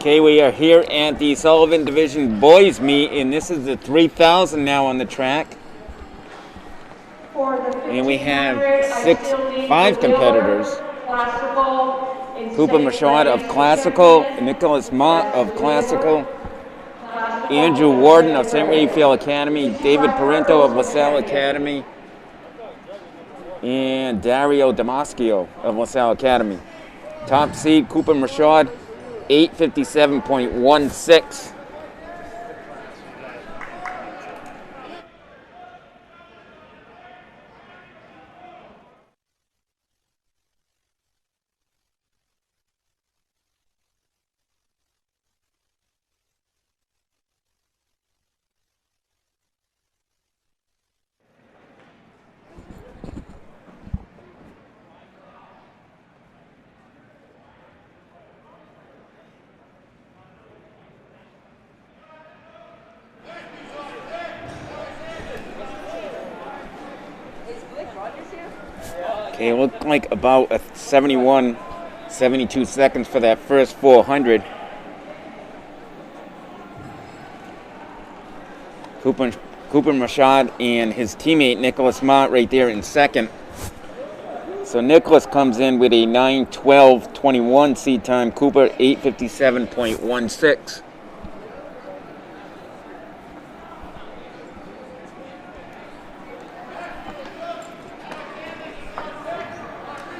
Okay, we are here at the Sullivan Division Boys Meet, and this is the 3,000 now on the track. And we have five competitors. Cooper Machad of Classical, Nicholas Mott of Classical, Andrew Warden of St. Raphael Academy, David Parento of LaSalle Academy, and Dario Damaschio of LaSalle Academy. Top seed, Cooper Machad, 857.16. Okay, it looked like about a 72 seconds for that first 400. Cooper Machad and his teammate Nicholas Mott right there in second. So Nicholas comes in with a 9:12.21 seed time. Cooper 8:57.16.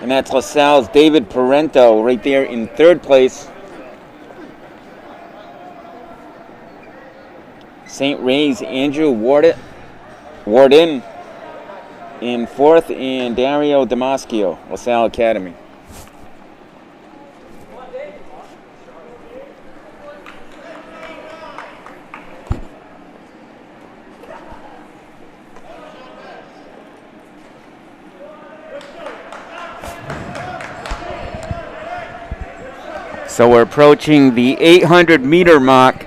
And that's LaSalle's David Parento right there in third place. St. Ray's Andrew Warden in fourth, and Dario Damaschio, LaSalle Academy. So we're approaching the 800-meter mark.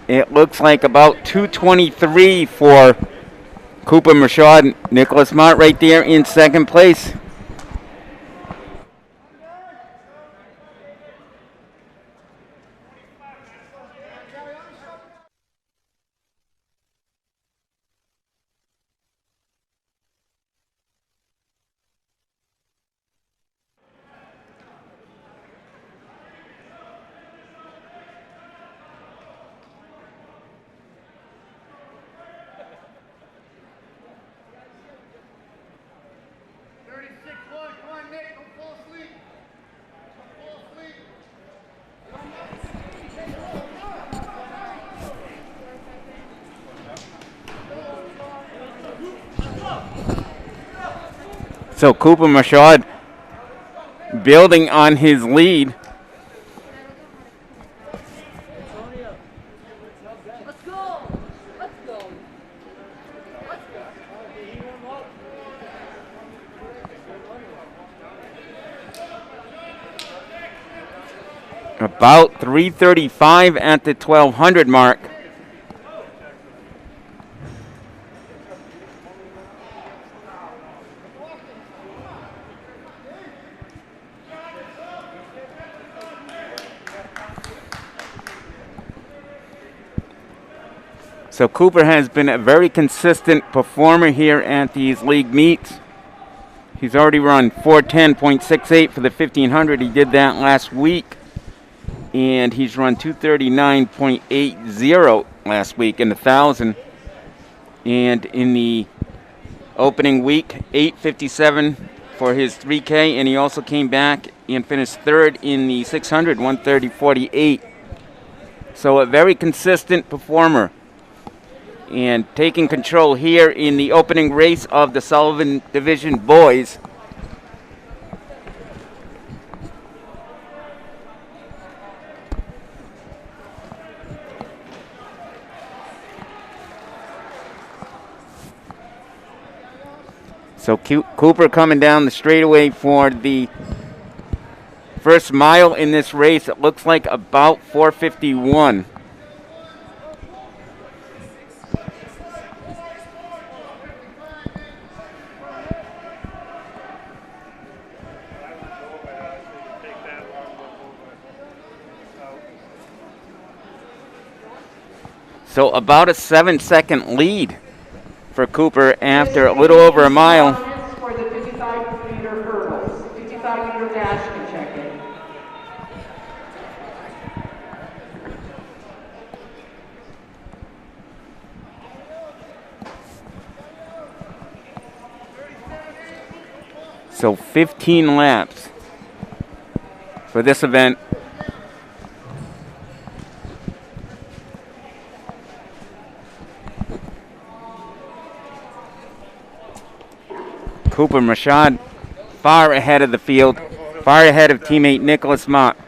It looks like about 2:23 for Cooper Machad. Nicholas Mott right there in second place. So Cooper Machad building on his lead. About 3:35 at the 1200 mark. So Cooper has been a very consistent performer here at these league meets. He's already run 4:10.68 for the 1500. He did that last week. And he's run 2:39.80 last week in the 1,000. And in the opening week, 8:57 for his 3K. And he also came back and finished third in the 600, 1:30.48. So a very consistent performer. And taking control here in the opening race of the Sullivan Division Boys. So Cooper coming down the straightaway for the first mile in this race. It looks like about 4:51. So about a 7-second lead for Cooper after a little over a mile. For the 55-meter hurdles, 55-meter dash can check in. So 15 laps for this event. Cooper Mashad far ahead of the field, far ahead of teammate Nicholas Mott.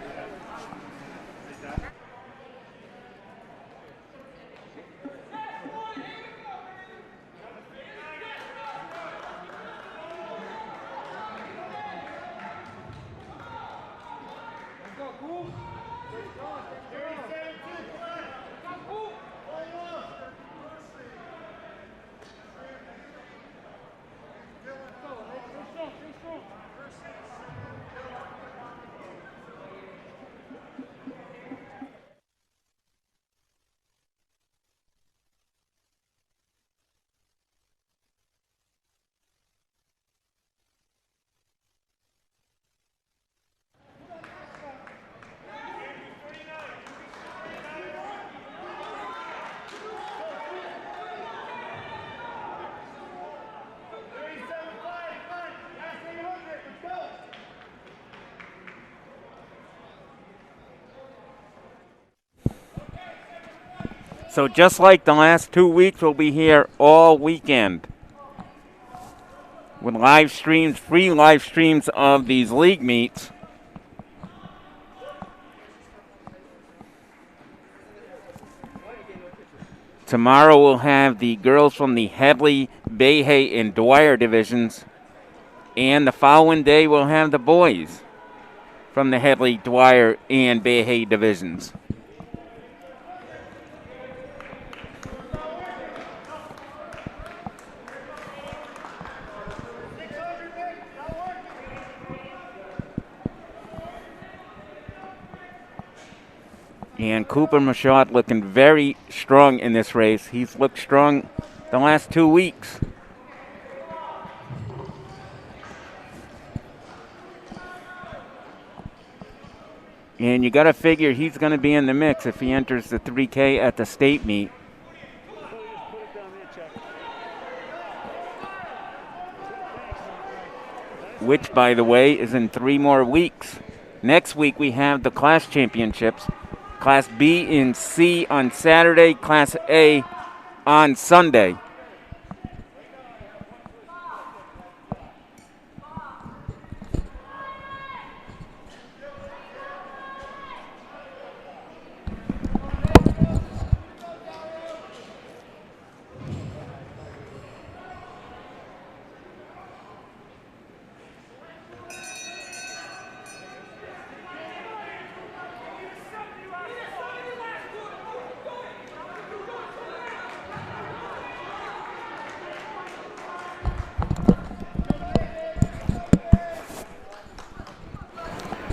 So just like the last 2 weeks, we'll be here all weekend with live streams, free live streams of these league meets. Tomorrow we'll have the girls from the Headley, Bayhay, and Dwyer divisions. And the following day we'll have the boys from the Headley, Dwyer, and Bayhay divisions. And Cooper Mashad looking very strong in this race. He's looked strong the last 2 weeks. And you got to figure he's going to be in the mix if he enters the 3K at the state meet. Which, by the way, is in 3 more weeks. Next week we have the class championships. Class B and C on Saturday, Class A on Sunday.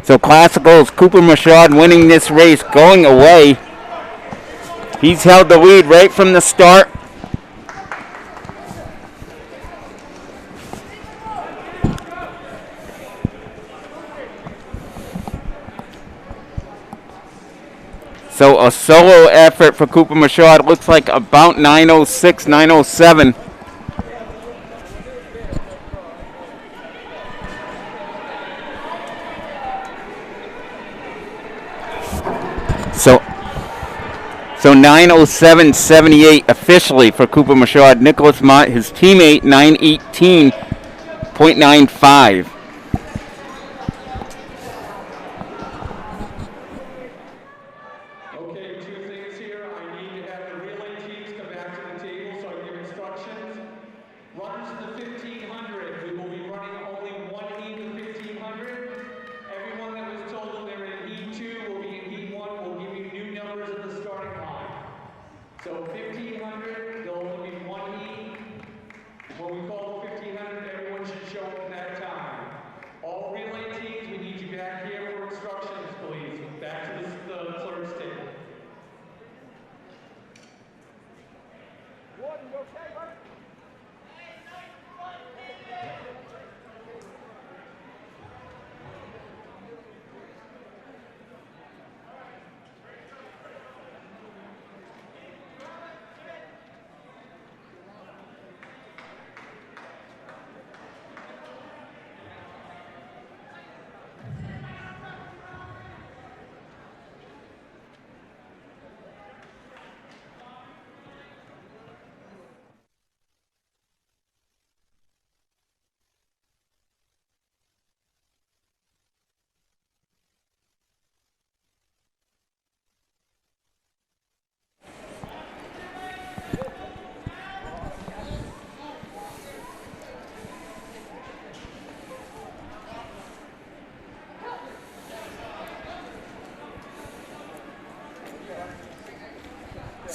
So Classical's Cooper Mashad winning this race, going away. He's held the lead right from the start. So a solo effort for Cooper Mashad. Looks like about 9:06, 9:07. So 9:07.78 officially for Cooper Mashad. Nicholas Mott, his teammate, 9:18.95. Okay, 2 things here. I need to have the relay teams come back to the table so I can give instructions. Runners in the 1500, we will be running only one heat in the 1500. Everyone that was told that they're in heat 2 will be in heat 1. We'll give you new numbers at the starting line. So 1500, there'll only be one heat. When we call the 1500, everyone should show up at that time.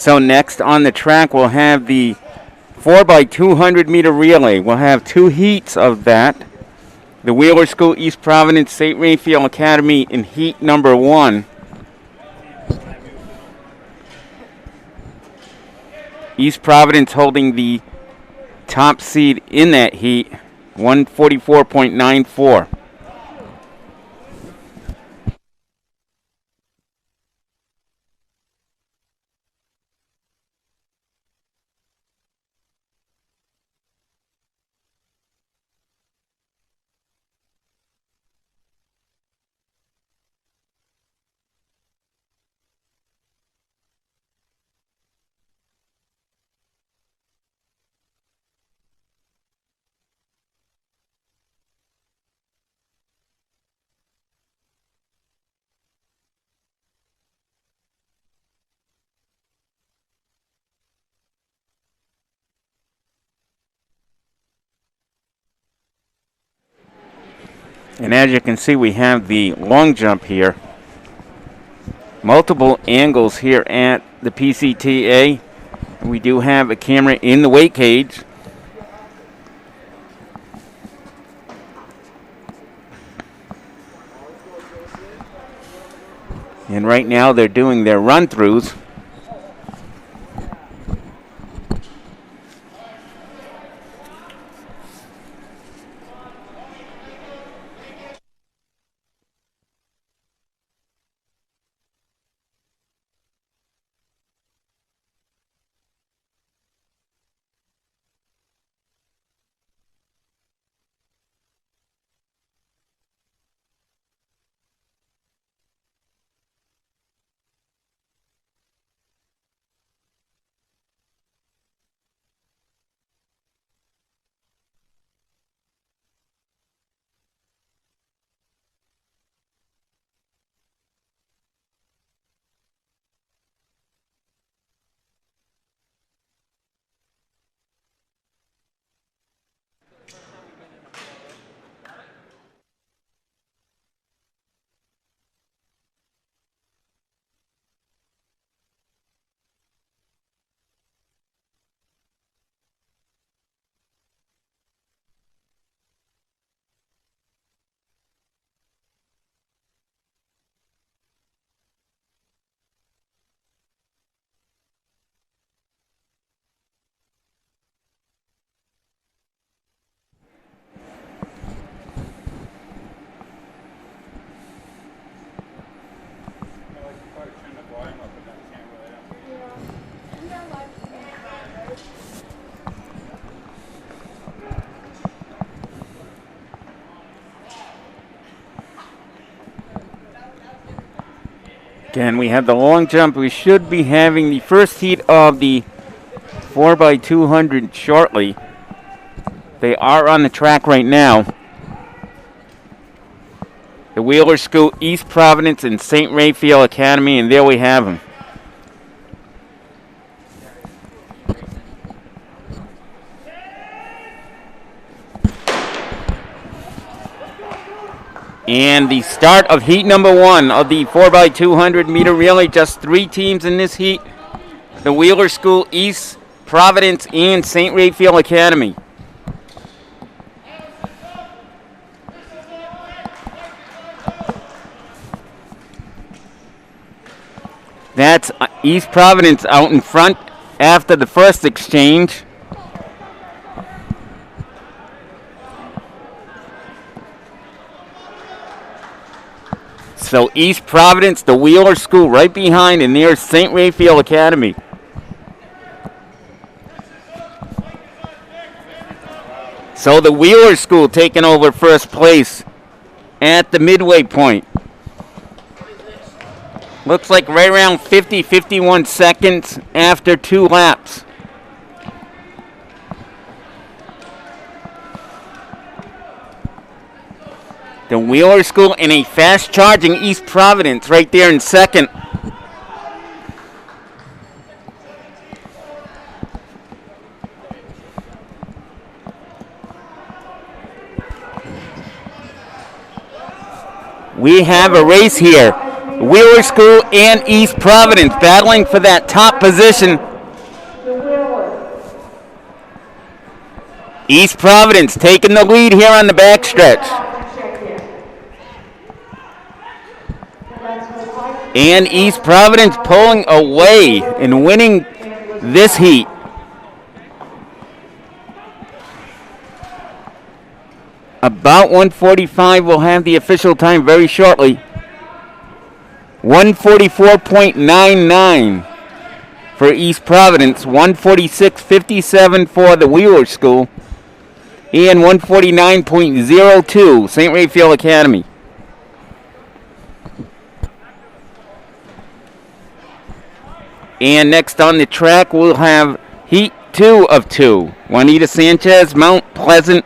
So next on the track, we'll have the 4x200 meter relay. We'll have two heats of that. The Wheeler School East Providence St. Raphael Academy in heat number 1. East Providence holding the top seed in that heat, 144.94. And as you can see, we have the long jump here. Multiple angles here at the PCTA. We do have a camera in the weight cage. And right now they're doing their run-throughs. Again, we have the long jump. We should be having the first heat of the 4x200 shortly. They are on the track right now. The Wheeler School, East Providence, and St. Raphael Academy, and there we have them. And the start of heat number 1 of the 4x200 meter relay. Just 3 teams in this heat. The Wheeler School, East Providence, and St. Raphael Academy. That's East Providence out in front after the first exchange. So East Providence, the Wheeler School right behind, and there's St. Raphael Academy. So the Wheeler School taking over first place at the midway point. Looks like right around 50, 51 seconds after 2 laps. The Wheeler School in a fast-charging East Providence right there in second. We have a race here. Wheeler School and East Providence battling for that top position. East Providence taking the lead here on the backstretch. And East Providence pulling away and winning this heat. About 1:45, we'll have the official time very shortly. 1:44.99 for East Providence, 1:46.57 for the Wheeler School, and 1:49.02 St. Raphael Academy. And next on the track, we'll have Heat 2 of 2. Juanita Sanchez, Mount Pleasant,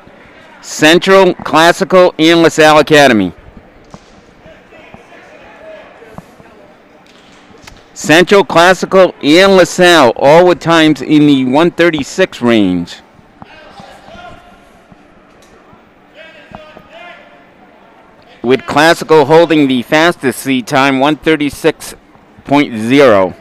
Central, Classical, and LaSalle Academy. Central, Classical, and LaSalle, all with times in the 1:36 range. With Classical holding the fastest seed time, 1:36.0.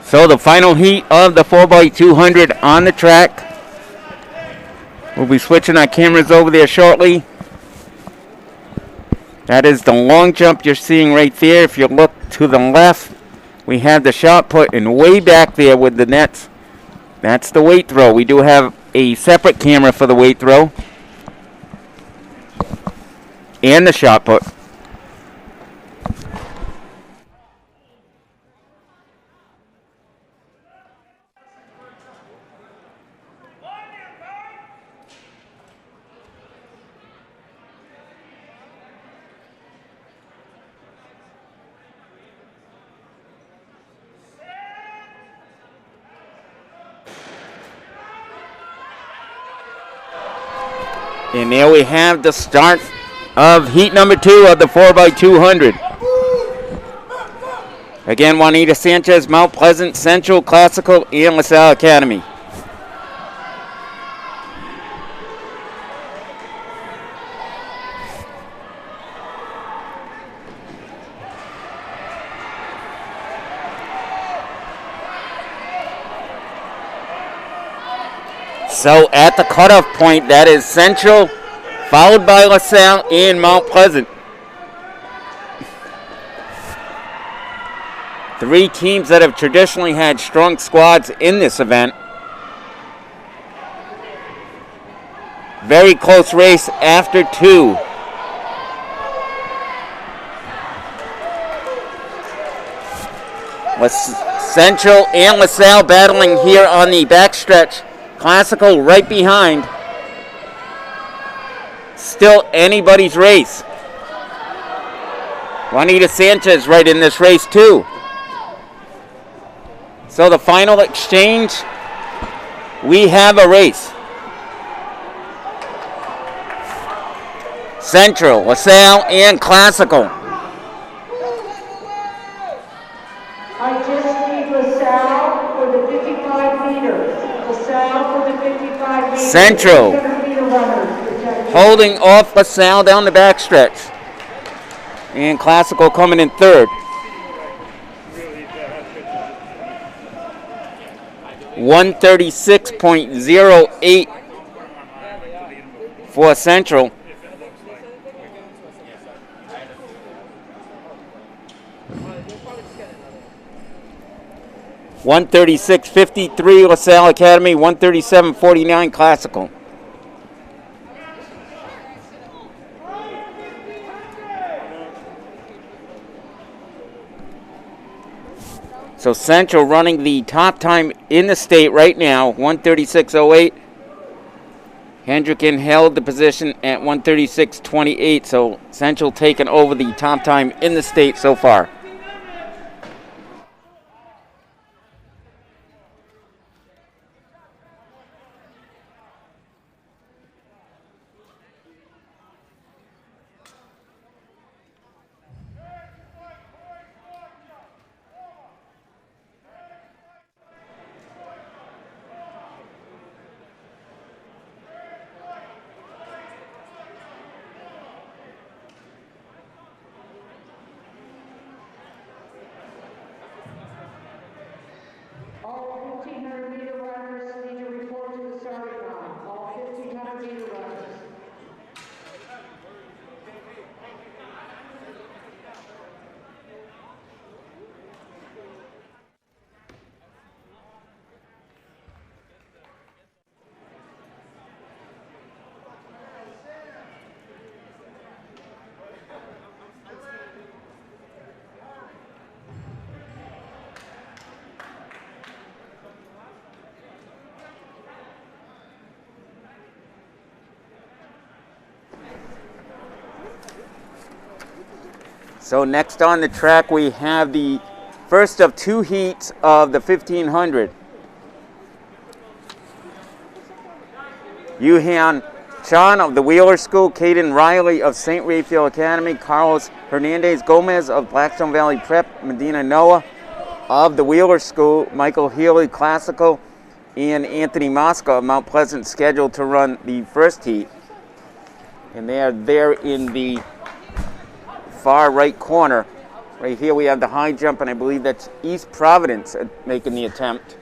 So the final heat of the 4x200 on the track. We'll be switching our cameras over there shortly. That is the long jump you're seeing right there. If you look to the left, we have the shot put, and way back there with the nets, that's the weight throw. We do have a separate camera for the weight throw and the shot put. And there we have the start of heat number 2 of the 4x200. Again, Juanita Sanchez, Mount Pleasant, Central, Classical, and LaSalle Academy. So at the cutoff point, that is Central, followed by LaSalle and Mount Pleasant. 3 teams that have traditionally had strong squads in this event. Very close race after 2. Central and LaSalle battling here on the backstretch. Classical right behind. Still anybody's race. Juanita Sanchez right in this race too. So the final exchange, we have a race. Central, LaSalle, and Classical. I just need LaSalle for the 55 meters. LaSalle for the 55 meters. Central holding off LaSalle down the backstretch. And Classical coming in third. 136.08 for Central. $136.53 LaSalle Academy, $137.49 Classical. So Central running the top time in the state right now, 136.08. Hendricken held the position at 136.28, so Central taking over the top time in the state so far. 1500-meter runners need to report to the starting line. All 1500-meter runners. So next on the track we have the first of two heats of the 1500. Yuhan Chan of the Wheeler School, Caden Riley of St. Raphael Academy, Carlos Hernandez Gomez of Blackstone Valley Prep, Medina Noah of the Wheeler School, Michael Healy Classical, and Anthony Mosca of Mount Pleasant scheduled to run the first heat. And they are there in the far right corner. Right here we have the high jump, and I believe that's East Providence making the attempt.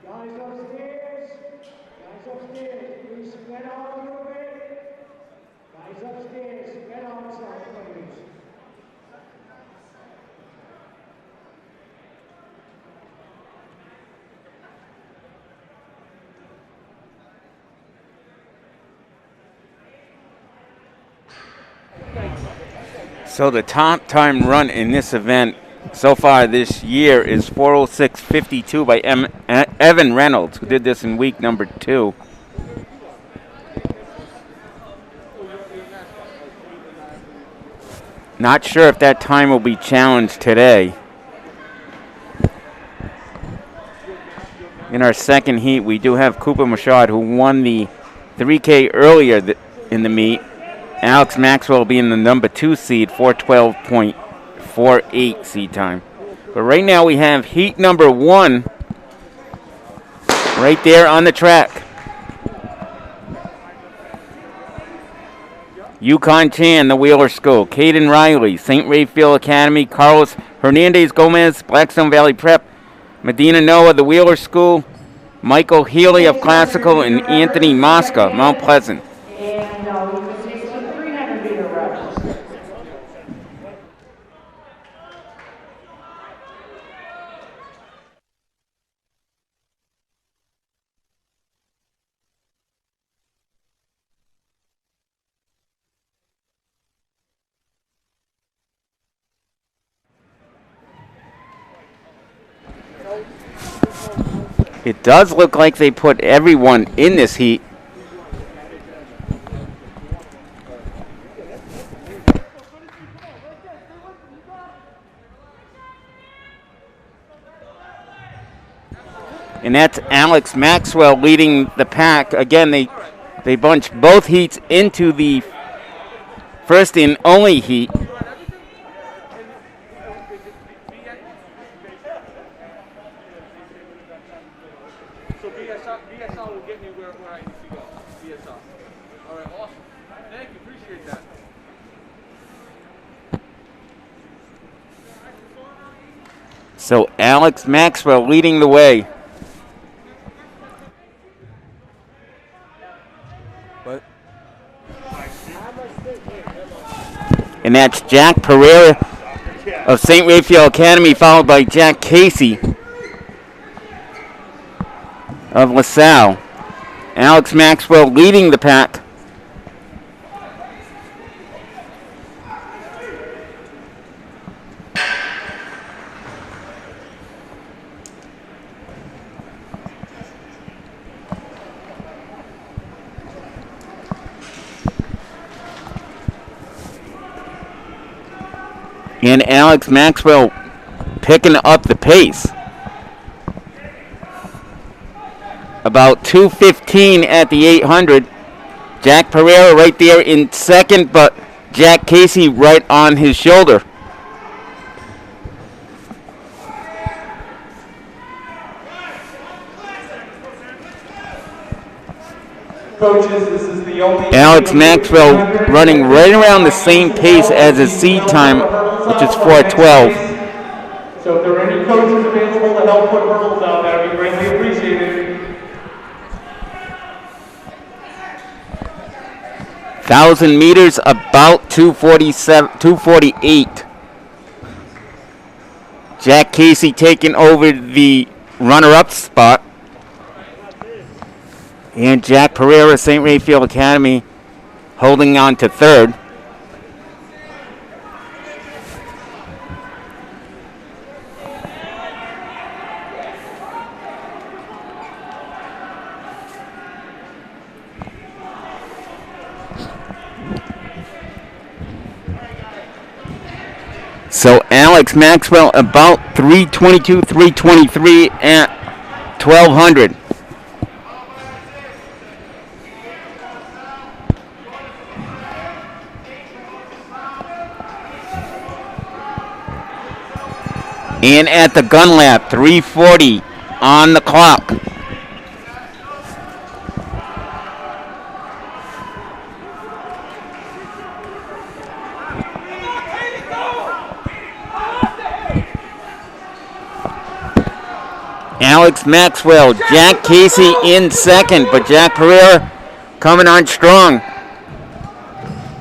Guys upstairs, please spread out a little bit. Guys upstairs, spread out yourself, please. So the top time run in this event so far this year is 4:06:52 by Evan Reynolds, who did this in week number 2. Not sure if that time will be challenged today. In our second heat, we do have Cooper Machad, who won the 3K earlier in the meet. Alex Maxwell being the number 2 seed, 4:12.48 seed time. But right now we have heat number 1 right there on the track. Yukon Chan, the Wheeler School, Caden Riley, St. Raphael Academy, Carlos Hernandez Gomez, Blackstone Valley Prep, Medina Noah, the Wheeler School, Michael Healy of Classical, and Anthony Mosca, Mount Pleasant. And you can take some 300-meter runners. It does look like they put everyone in this heat. And that's Alex Maxwell leading the pack. Again, they bunched both heats into the first and only heat. So BSL will get me where I need to go. BSL. All right, awesome. Thank you, appreciate that. So Alex Maxwell leading the way. and that's Jack Pereira of St. Raphael Academy, followed by Jack Casey of LaSalle. Alex Maxwell leading the pack. And Alex Maxwell picking up the pace. About 2:15 at the 800. Jack Pereira right there in second, but Jack Casey right on his shoulder. Coaches, this is the only Alex Maxwell running right around the same pace as his seed time, which is 4:12. So if there are any coaches available to help put hurdles out, that would be greatly appreciated. 1,000 meters, about 248. Jack Casey taking over the runner-up spot. And Jack Pereira, St. Raphael Academy, holding on to third. So Alex Maxwell about 322, 323 at 1,200. And at the gun lap, 3:40 on the clock. Alex Maxwell, Jack Casey in second, but Jack Pereira coming on strong,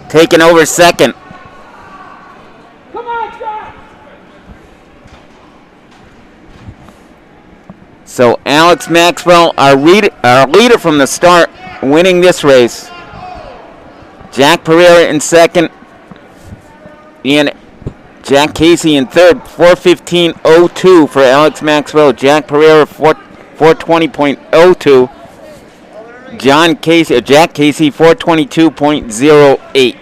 taking over second. So Alex Maxwell, our leader from the start, winning this race. Jack Pereira in second, and Jack Casey in third. 4:15.02 for Alex Maxwell. Jack Pereira 4:20.02. Jack Casey 4:22.08.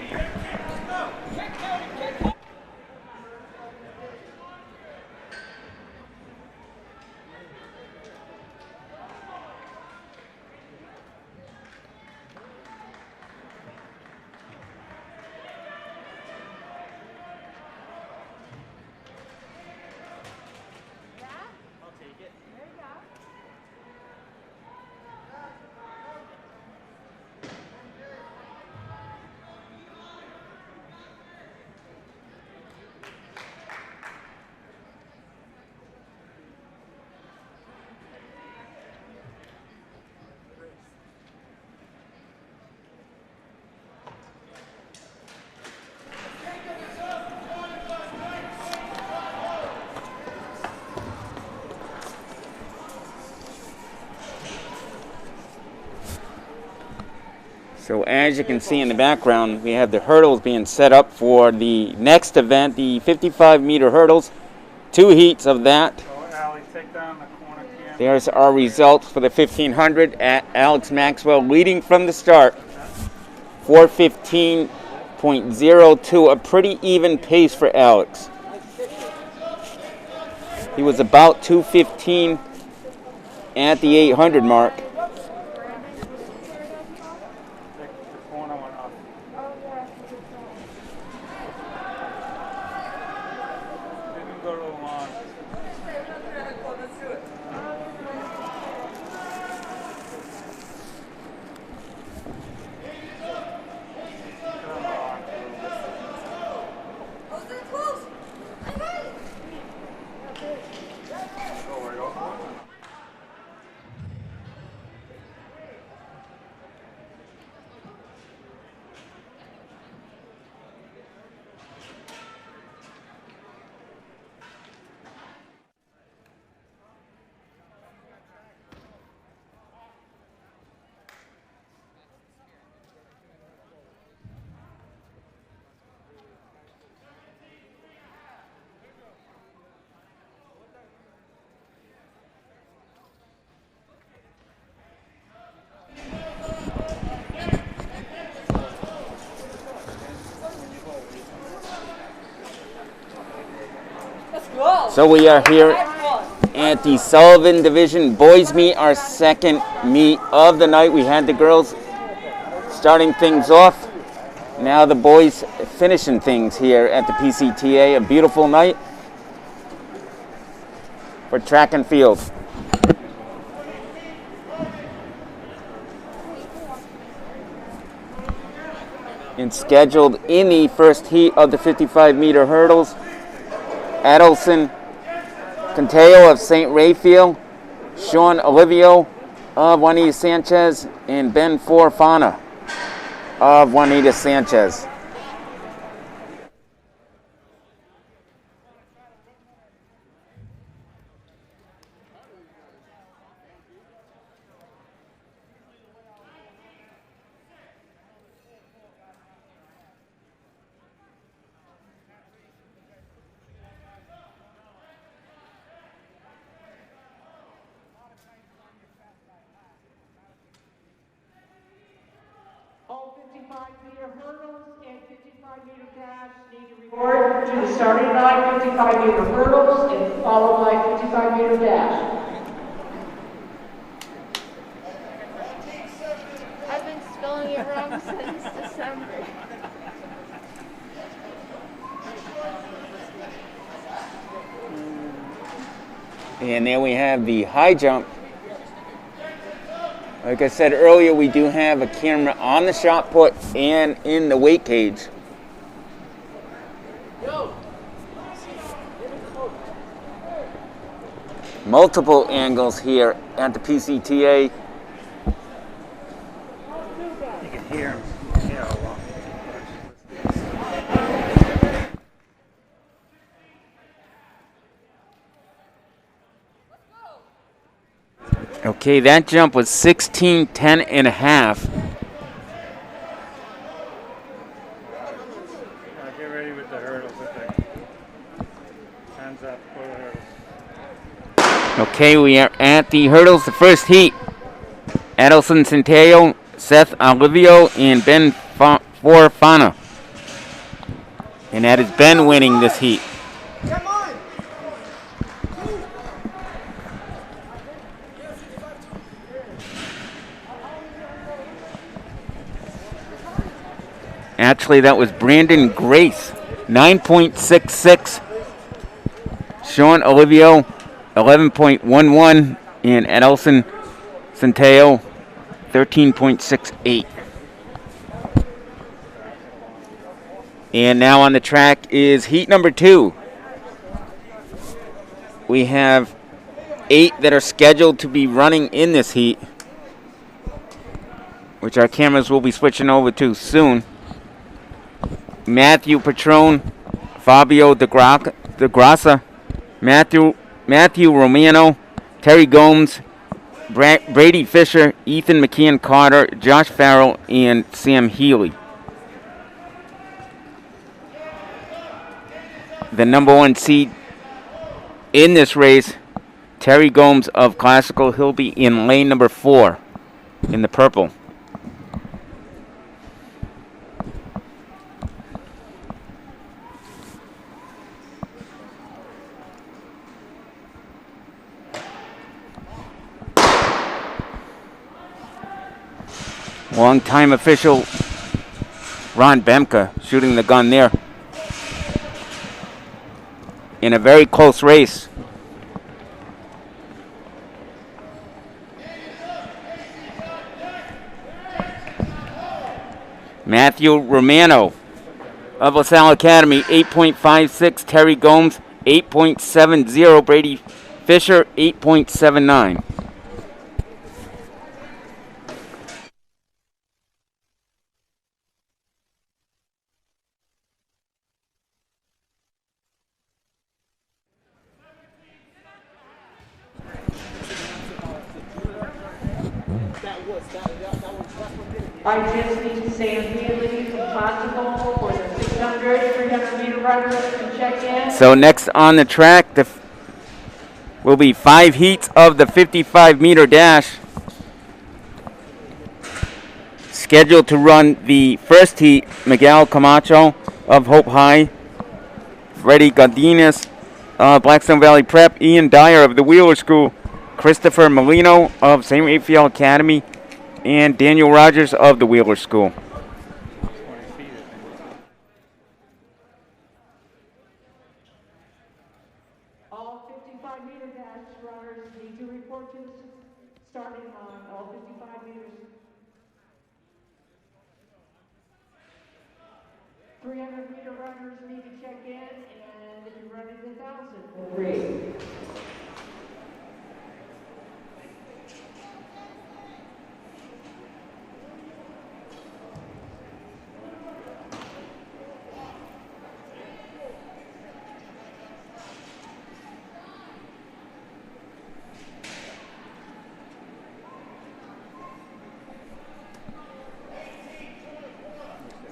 So as you can see in the background, we have the hurdles being set up for the next event, the 55-meter hurdles. 2 heats of that. There's our results for the 1,500 at Alex Maxwell leading from the start. 4:15.02, a pretty even pace for Alex. He was about 2:15 at the 800 mark. So we are here at the Sullivan Division Boys Meet, our second meet of the night. We had the girls starting things off. Now the boys finishing things here at the PCTA. A beautiful night for track and field. And scheduled in the first heat of the 55-meter hurdles, Adelson Canteo of St. Raphael, Sean Olivio of Juanita Sanchez, and Ben Forfana of Juanita Sanchez. All 55-meter hurdles and 55-meter dash need to report to the starting line, 55-meter hurdles, and followed by 55-meter dash. I've been spelling it wrong since December. And there we have the high jump. Like I said earlier, we do have a camera on the shot put and in the weight cage. Multiple angles here at the PCTA. You can hear him. Okay, that jump was 16:10 and a half. Get ready with the hurdles. Hands up for the hurdles. Okay, we are at the hurdles, the first heat. Adelson Centeno, Seth Olivio, and Ben Forfana. And that is Ben winning this heat. Actually, that was Brandon Grace, 9.66. Sean Olivio, 11.11. And Adelson Centeno, 13.68. And now on the track is heat number 2. We have 8 that are scheduled to be running in this heat, which our cameras will be switching over to soon. Matthew Patrone, Fabio De Grassa, Matthew Romano, Terry Gomes, Brady Fisher, Ethan McKeon Carter, Josh Farrell, and Sam Healy. The number 1 seed in this race, Terry Gomes of Classical, he'll be in lane number 4 in the purple. Long-time official Ron Bemka shooting the gun there. In a very close race. Matthew Romano of LaSalle Academy, 8.56. Terry Gomes, 8.70. Brady Fisher, 8.79. I just need Sam Healy from Classical for the 600, 300-meter runners to check in. So next on the track will be 5 heats of the 55-meter dash. Scheduled to run the first heat, Miguel Camacho of Hope High, Freddie Godinez Blackstone Valley Prep, Ian Dyer of the Wheeler School, Christopher Molino of St. Raphael Academy, and Daniel Rogers of the Wheeler School. 20 feet, I think. All 55-meter dash runners need to report to the starting line, all 55 meters. 300-meter runners need to check in and be ready to 1,000 for 3.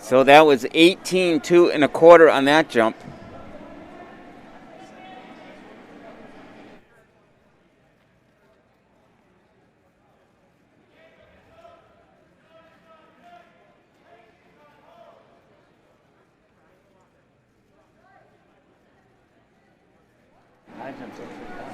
So that was 18.2 1/4 on that jump. I jumped up pretty high.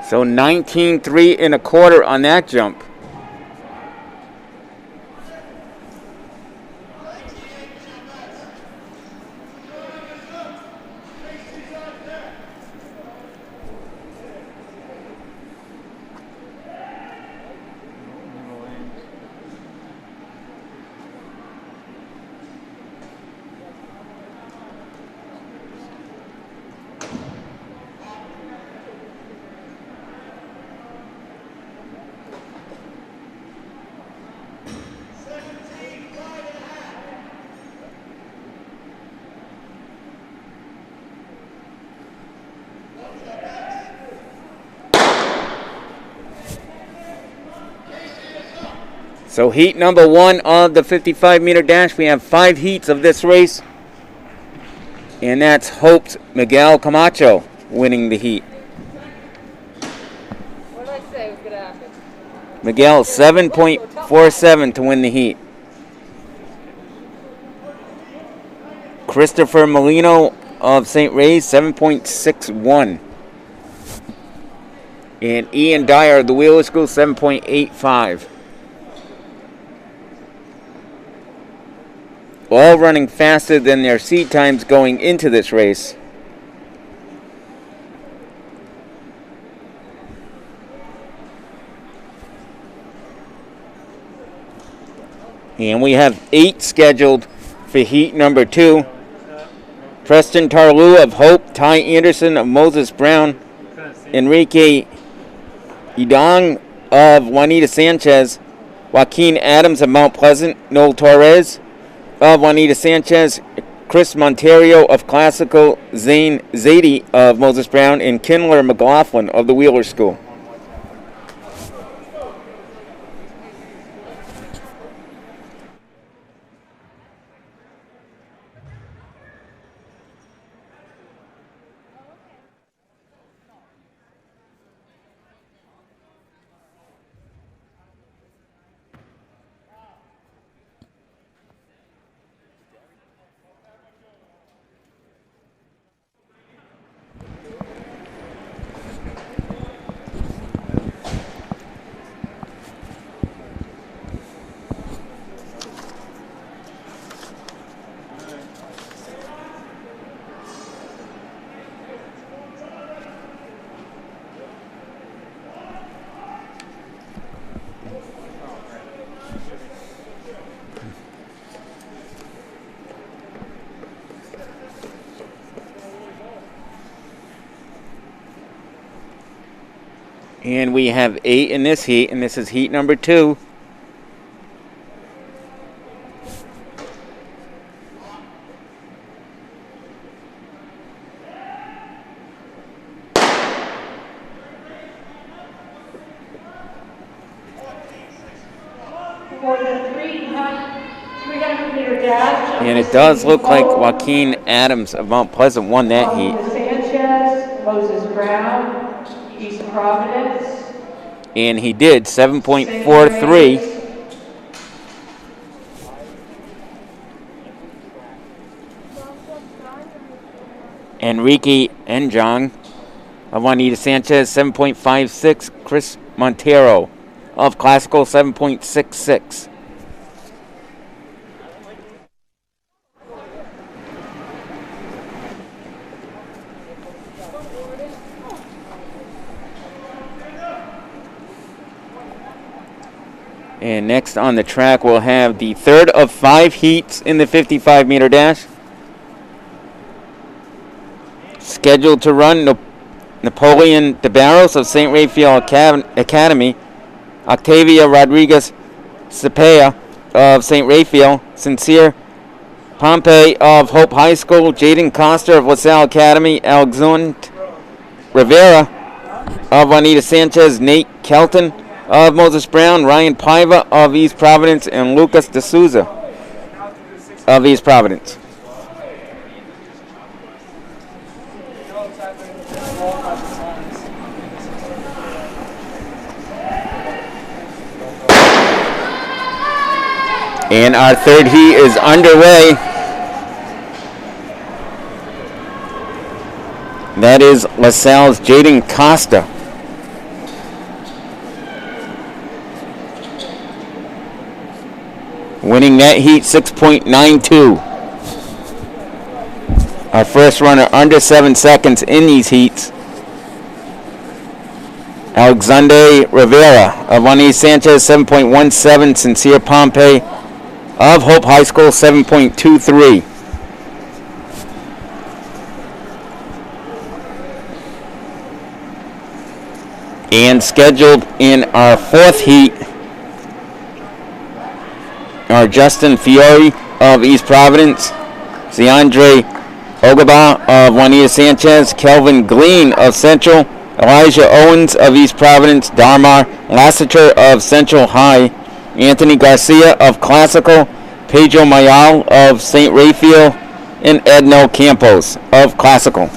So 19.3 1/4 on that jump. So heat number 1 of the 55-meter dash. We have 5 heats of this race. And that's Hope's Miguel Camacho winning the heat. What did I say was going to happen? Miguel, 7.47 to win the heat. Christopher Molino of St. Ray's, 7.61. And Ian Dyer of the Wheeler School, 7.85. All running faster than their seed times going into this race. And we have 8 scheduled for heat number 2. Preston Tarlew of Hope, Ty Anderson of Moses Brown, Enrique Idong of Juanita Sanchez, Joaquin Adams of Mount Pleasant, Noel Torres of Juanita Sanchez, Chris Monterio of Classical, Zane Zadie of Moses Brown, and Kindler McLaughlin of the Wheeler School. And we have 8 in this heat, and this is heat number 2. For the 300-meter dash. And it does look like Joaquin Adams of Mount Pleasant won that heat. Sanchez, Moses Brown, East Providence. And he did 7.43. Enrique Njong of Juanita Sanchez 7.56. Chris Montero of Classical 7.66. And next on the track, we'll have the third of 5 heats in the 55-meter dash. Scheduled to run Napoleon DeBarros of St. Raphael Academy, Octavia Rodriguez Cepeda of St. Raphael, Sincere Pompey of Hope High School, Jaden Coster of LaSalle Academy, Alexandre Rivera of Juanita Sanchez, Nate Kelton of Moses Brown, Ryan Paiva of East Providence, and Lucas D'Souza of East Providence. And our third heat is underway. That is LaSalle's Jaden Costa. Winning that heat 6.92. Our first runner under 7 seconds in these heats. Alexandre Rivera of Juanita Sanchez 7.17. Sincere Pompey of Hope High School 7.23. And scheduled in our fourth heat are Justin Fiore of East Providence, Zeandre Ogaba of Juanita Sanchez, Kelvin Glean of Central, Elijah Owens of East Providence, Darmar Lassiter of Central High, Anthony Garcia of Classical, Pedro Mayal of St. Raphael, and Edno Campos of Classical.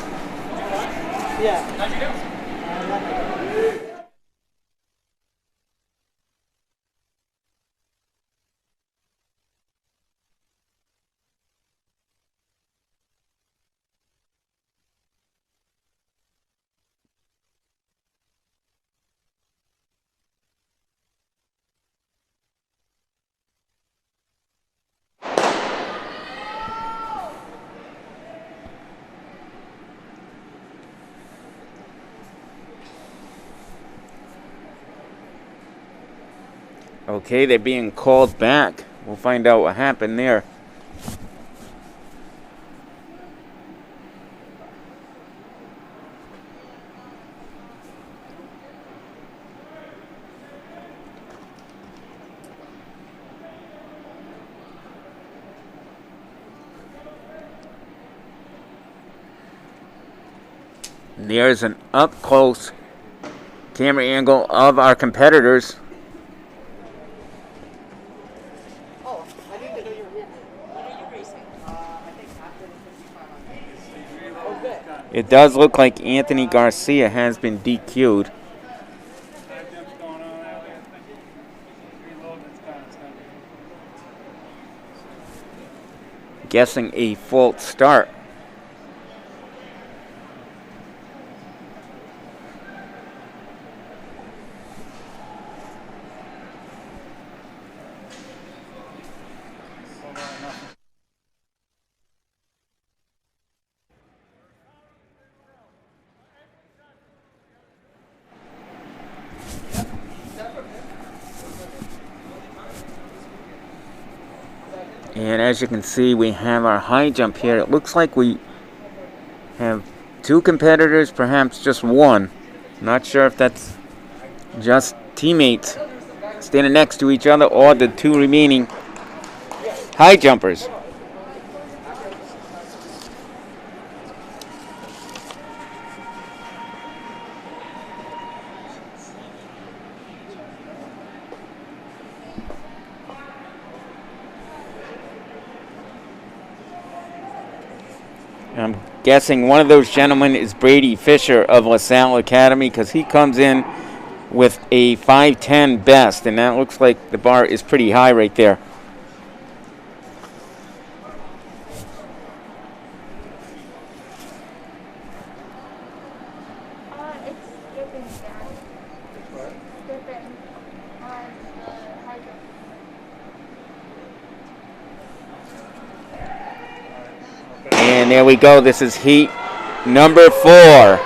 Okay, they're being called back. We'll find out what happened there. There's an up-close camera angle of our competitors. It does look like Anthony Garcia has been DQ'd. Guessing a false start. And as you can see, we have our high jump here. It looks like we have 2 competitors, perhaps just one. Not sure if that's just teammates standing next to each other, or the two remaining high jumpers. I'm guessing one of those gentlemen is Brady Fisher of LaSalle Academy, because he comes in with a 5'10 best, and that looks like the bar is pretty high right there. It's skipping down. Skipping on high jump. And there we go. This is heat number 4.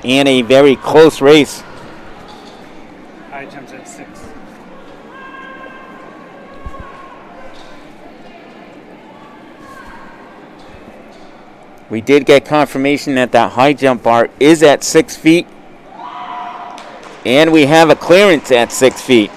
And a very close race. High jumps at 6. We did get confirmation that that high jump bar is at 6 feet. And we have a clearance at 6 feet.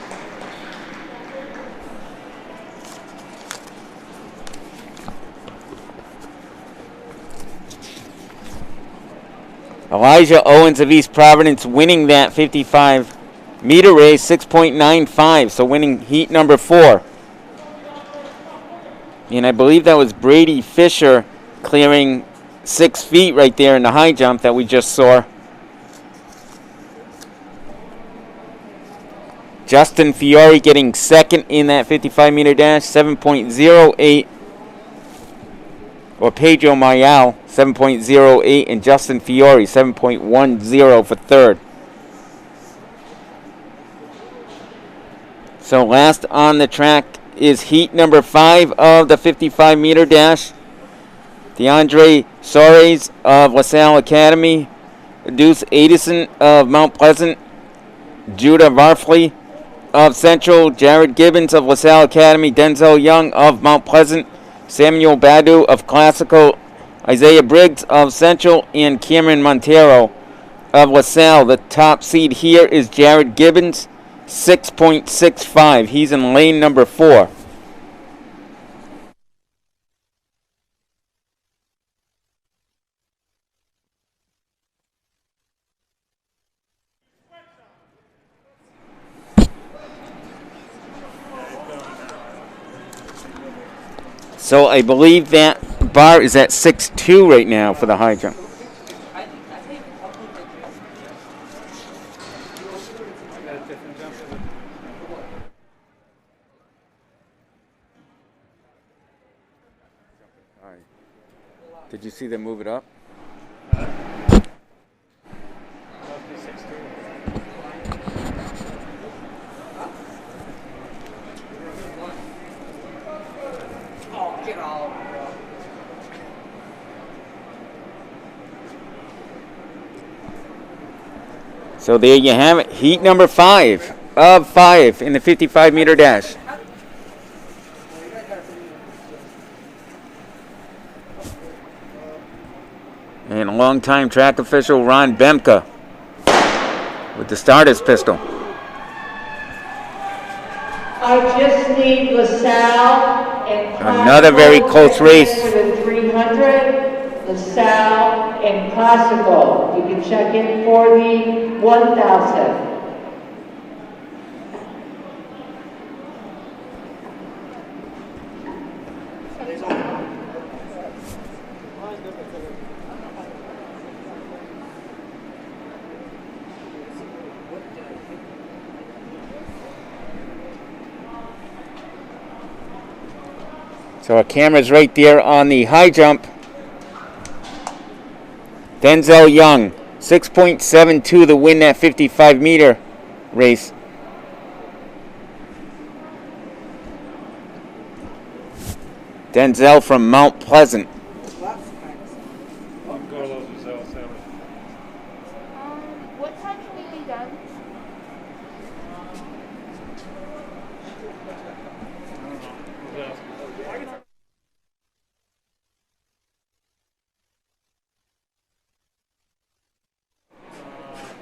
Elijah Owens of East Providence winning that 55-meter race, 6.95, so winning heat number 4. And I believe that was Brady Fisher clearing 6 feet right there in the high jump that we just saw. Justin Fiore getting second in that 55-meter dash, 7.08. Or Pedro Mayal, 7.08, and Justin Fiore, 7.10 for third. So last on the track is heat number 5 of the 55-meter dash. DeAndre Soares of LaSalle Academy, Deuce Edison of Mount Pleasant, Judah Varfley of Central, Jared Gibbons of LaSalle Academy, Denzel Young of Mount Pleasant, Samuel Badu of Classical, Isaiah Briggs of Central, and Cameron Montero of LaSalle. The top seed here is Jared Gibbons, 6.65. He's in lane number 4. So I believe that bar is at 6.2 right now for the high jump. Did you see them move it up? So there you have it. Heat number 5 of 5 in the 55-meter dash. And longtime track official Ron Bemka with the starter's pistol. I just need LaSalle and Another very close race. For the 300, LaSalle and Classical. You can check in for the 1,000. So our camera's right there on the high jump. Denzel Young, 6.72 to win that 55-meter race. Denzel from Mount Pleasant. What time should we be done?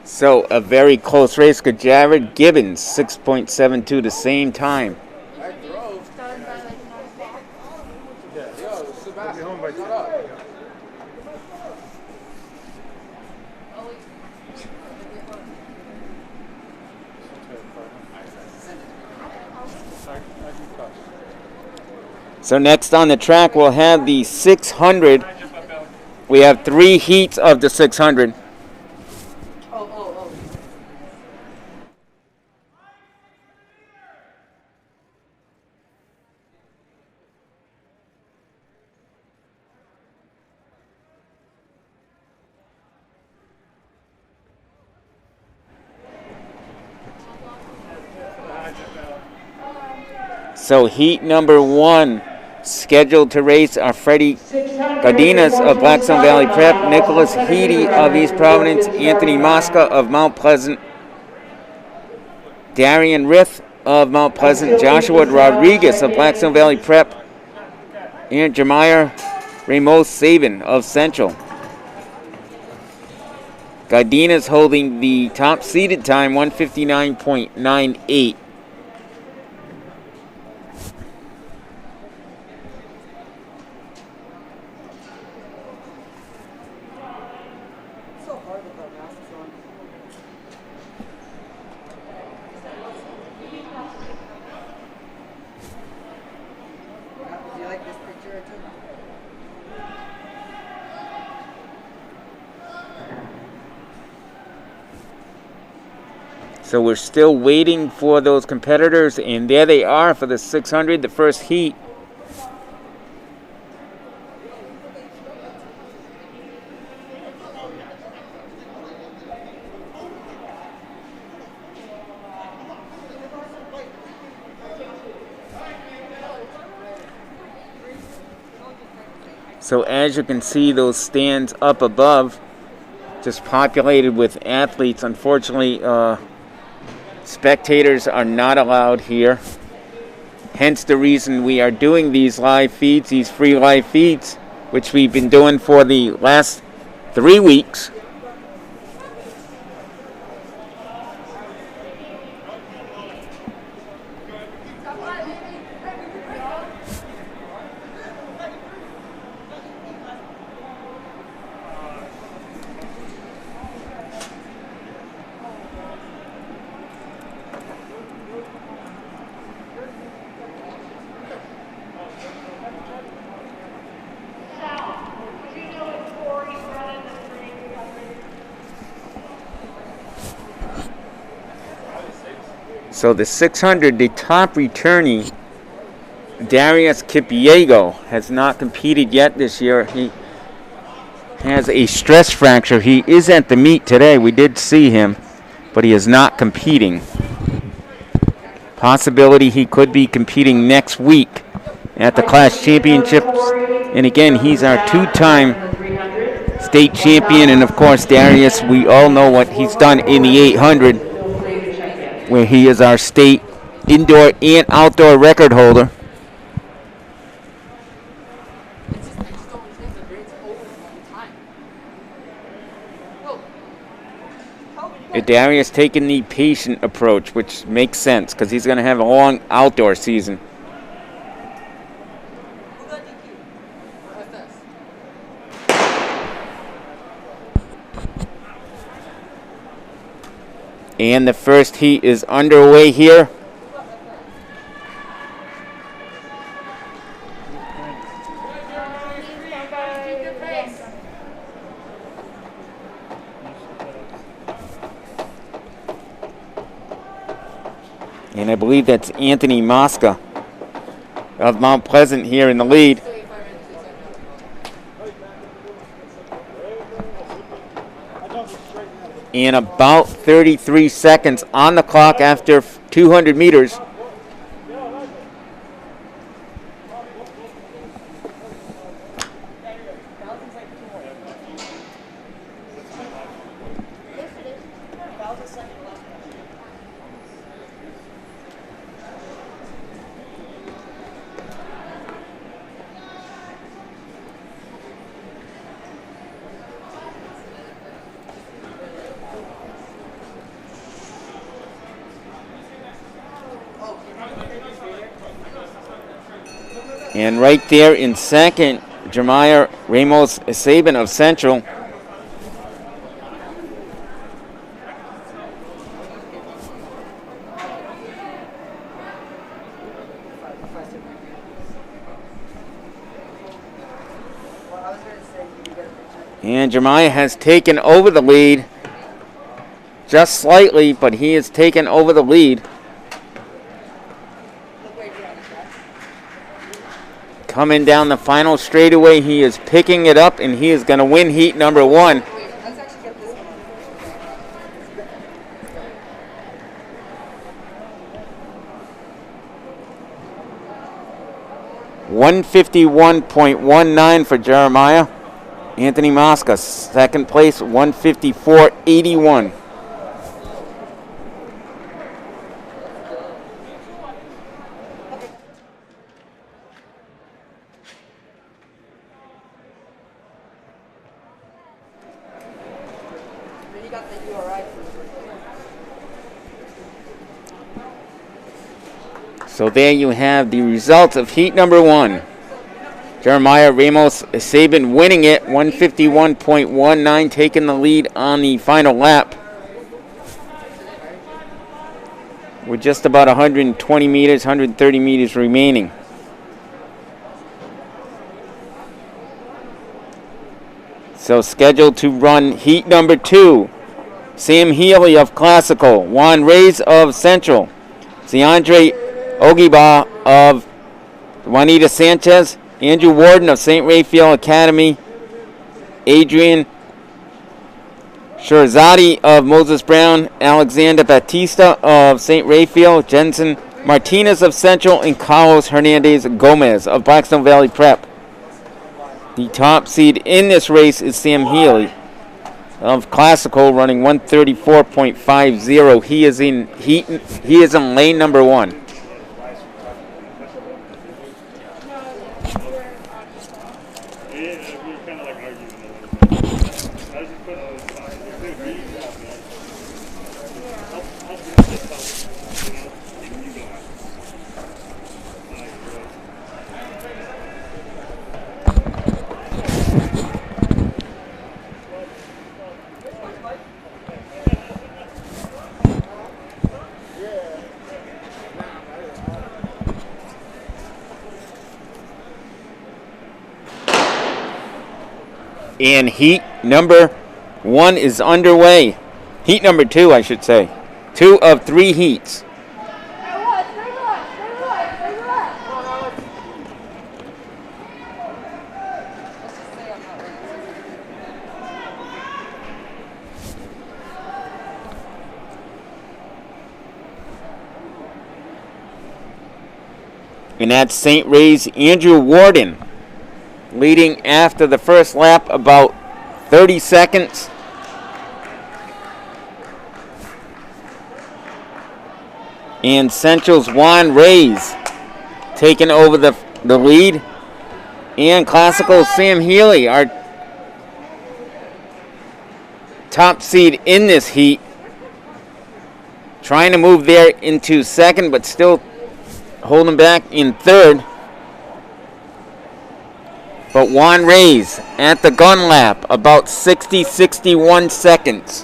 So a very close race. Jared Gibbons, 6.72 the same time. Done by like 9 So next on the track, we'll have the 600. We have 3 heats of the 600. So heat number 1, scheduled to race are Freddie Cardenas of Blackstone Valley Prep, Nicholas Heedy of East Providence, Anthony Mosca of Mount Pleasant, Darian Rith of Mount Pleasant, Joshua Rodriguez of Blackstone Valley Prep, and Jamiah Ramos Sabin of Central. Cardenas holding the top seeded time, 1:59.98. So we're still waiting for those competitors, and there they are for the 600, the first heat. So as you can see, those stands up above just populated with athletes. Unfortunately, spectators are not allowed here. Hence the reason we are doing these live feeds, these free live feeds, which we've been doing for the last 3 weeks. So the 600, the top returnee, Darius Kipiego, has not competed yet this year. He has a stress fracture. He is at the meet today. We did see him, but he is not competing. Possibility he could be competing next week at the class championships. And again, he's our 2-time state champion. And of course, Darius, we all know what he's done in the 800. Where he is our state indoor and outdoor record holder. Darius taking the patient approach, which makes sense because he's going to have a long outdoor season. And the first heat is underway here. And I believe that's Anthony Mosca of Mount Pleasant here in the lead. And about 33 seconds on the clock after 200 meters. And right there in second, Jeremiah Ramos Saban of Central. And Jeremiah has taken over the lead just slightly, but he has taken over the lead. Coming down the final straightaway, he is picking it up, and he is going to win heat number 1. $151.19 for Jeremiah. Anthony Mosca, second place, 154.81. So there you have the results of heat number 1. Jeremiah Ramos Saban winning it, 151.19, taking the lead on the final lap. With just about 120 meters, 130 meters remaining. So scheduled to run heat number 2. Sam Healy of Classical, Juan Reyes of Central, Ziandre Ogiba of Juanita Sanchez, Andrew Warden of St. Raphael Academy, Adrian Shirzadi of Moses Brown, Alexander Batista of St. Raphael, Jensen Martinez of Central, and Carlos Hernandez Gomez of Blackstone Valley Prep. The top seed in this race is Sam Healy of Classical, running 134.50. He is in lane number 1. And heat number 1 is underway. Heat number 2, I should say. 2 of 3 heats. And that's St. Ray's Andrew Warden, leading after the first lap about 30 seconds. And Central's Juan Reyes taking over the lead. And Classical's Sam Healy, our top seed in this heat, trying to move there into second, but still holding back in third. But Juan Reyes at the gun lap, about 61 seconds.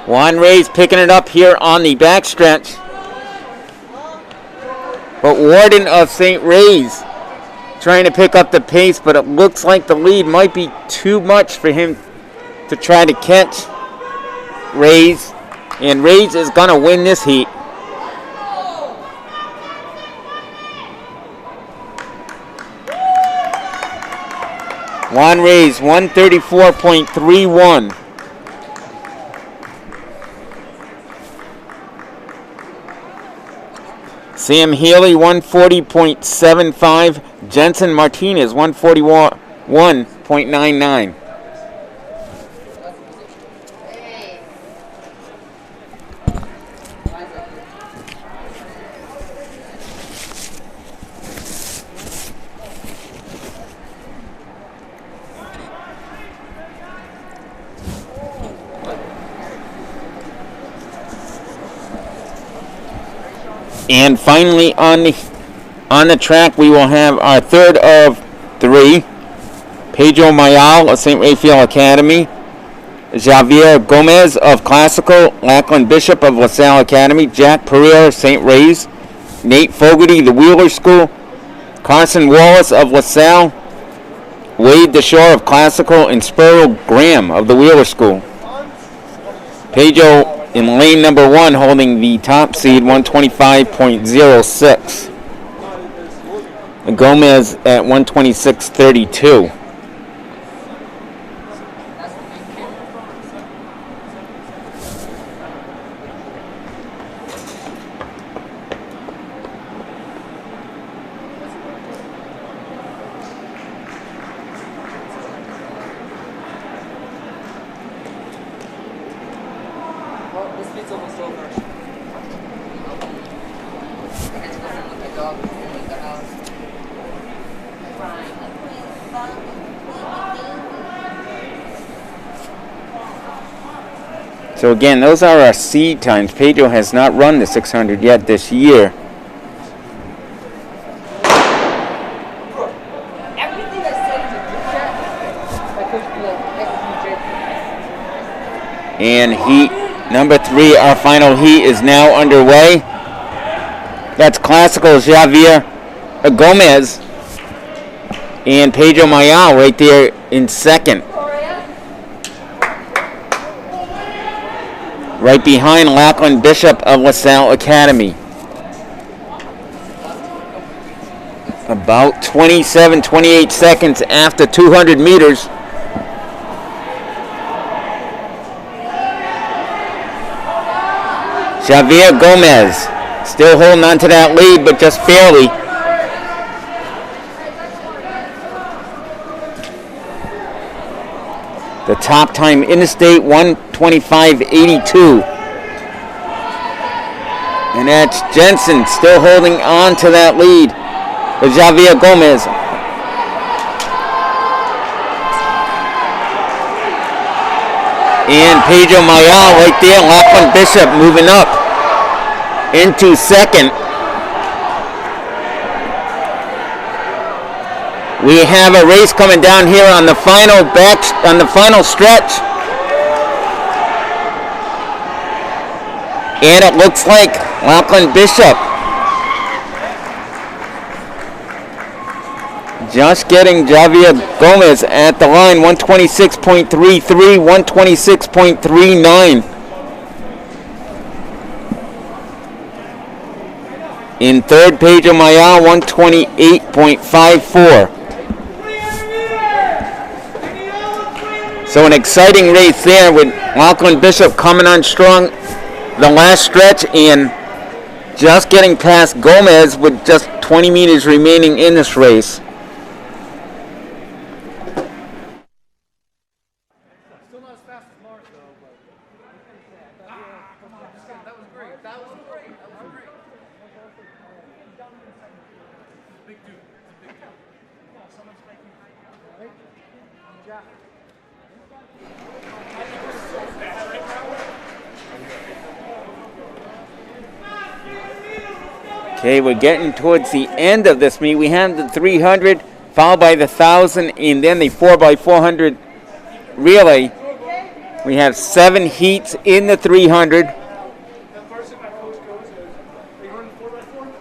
Juan Reyes picking it up here on the backstretch. But Warden of St. Ray's trying to pick up the pace, but it looks like the lead might be too much for him to try to catch Reyes. And Reyes is going to win this heat. Juan Reyes, 134.31. Sam Healy, 140.75. Jensen Martinez, 141.99. And finally on the track we will have our third of three. Pedro Mayal of St. Raphael Academy, Javier Gomez of Classical, Lachlan Bishop of LaSalle Academy, Jack Pereira of St. Ray's, Nate Fogarty, the Wheeler School, Carson Wallace of LaSalle, Wade DeShore of Classical, and Spurl Graham of the Wheeler School. Pedro in lane number 1 holding the top seed, 125.06. Gomez at 126.32. This meet's almost over. I get to go home with my dog and leave the house. So again, those are our seed times. Pedro has not run the 600 yet this year. Everything I said is a group chat. My coach be like, And heat number 3, our final heat, is now underway. That's Classical Javier Gomez and Pedro Mayal right there in second. Right behind Lachlan Bishop of LaSalle Academy. About 27, 28 seconds after 200 meters. Javier Gomez still holding on to that lead, but just barely. The top time in the state, 125.82. And that's Jensen still holding on to that lead. But Javier Gomez. And Pedro Mayal right there. Lachlan Bishop moving up into second. We have a race coming down here on the final stretch. And it looks like Lachlan Bishop just getting Javier Gomez at the line, 126.33, 126.39. In third, Pedro Mayal, 128.54. So an exciting race there with Lachlan Bishop coming on strong the last stretch and just getting past Gomez with just 20 meters remaining in this race. Still not as fast as Mars, though. But that was great. That was great. That was great. Big dude. Big dude. Someone's making. Right? Jack. Okay, we're getting towards the end of this meet. We have the 300, followed by the 1,000, and then the 4x400 relay. We have 7 heats in the 300. That person my coach goes is, are you running 4x4?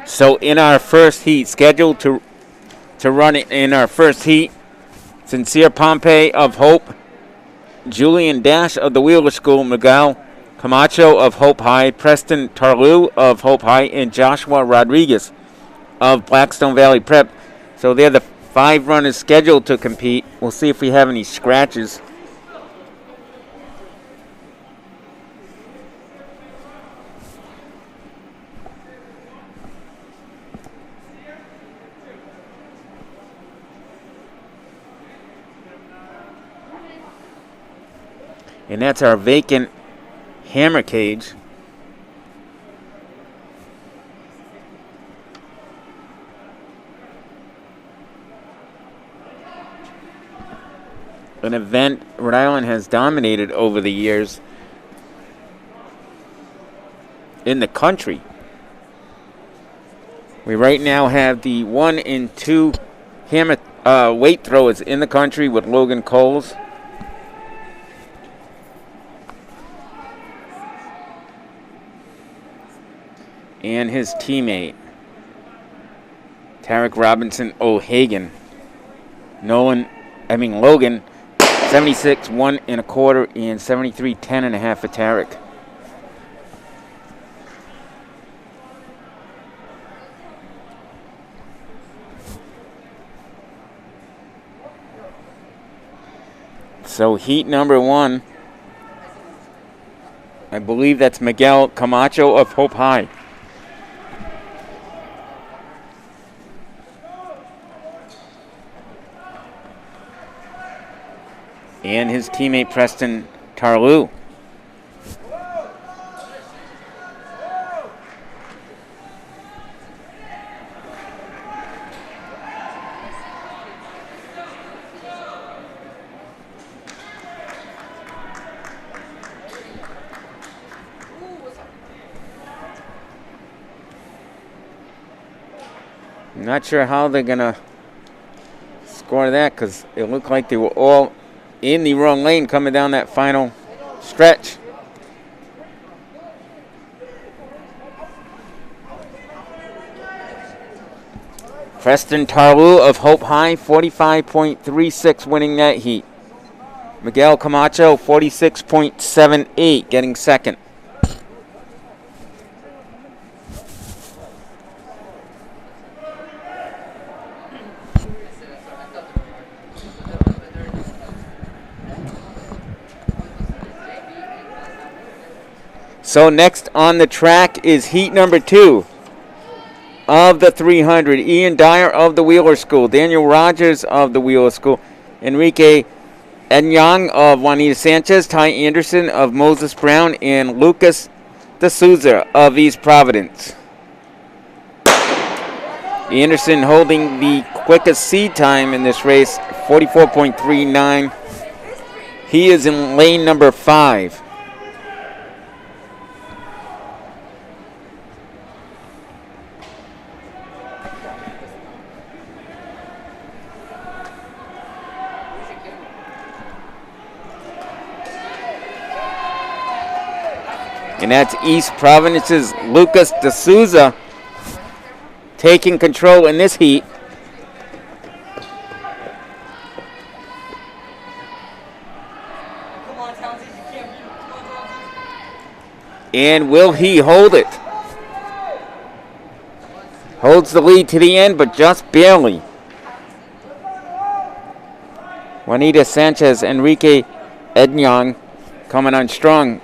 So in our first heat, scheduled to run it in our first heat, Sincere Pompey of Hope, Julian Dash of the Wheeler School, Miguel Camacho of Hope High, Preston Tarlew of Hope High, and Joshua Rodriguez of Blackstone Valley Prep. So they're the 5 runners scheduled to compete. We'll see if we have any scratches. And that's our vacant hammer cage. An event Rhode Island has dominated over the years in the country. We right now have the 1 and 2 hammer weight throwers in the country with Logan Coles. And his teammate, Tarek Robinson O'Hagan. Logan, 76 1 1/4 and 73 10 1/2 for Tarek. So heat number 1, I believe that's Miguel Camacho of Hope High. And his teammate Preston Tarlew. I'm not sure how they're gonna score that because it looked like they were all in the wrong lane coming down that final stretch. Preston Tarlew of Hope High, 45.36 winning that heat. Miguel Camacho, 46.78 getting second. So next on the track is heat number 2 of the 300. Ian Dyer of the Wheeler School, Daniel Rogers of the Wheeler School, Enrique Enyang of Juanita Sanchez, Ty Anderson of Moses Brown, and Lucas D'Souza of East Providence. Anderson holding the quickest seed time in this race, 44.39. He is in lane number 5. And that's East Providence's Lucas D'Souza taking control in this heat. And will he hold it? Holds the lead to the end, but just barely. Juanita Sanchez, Enrique Enyang coming on strong.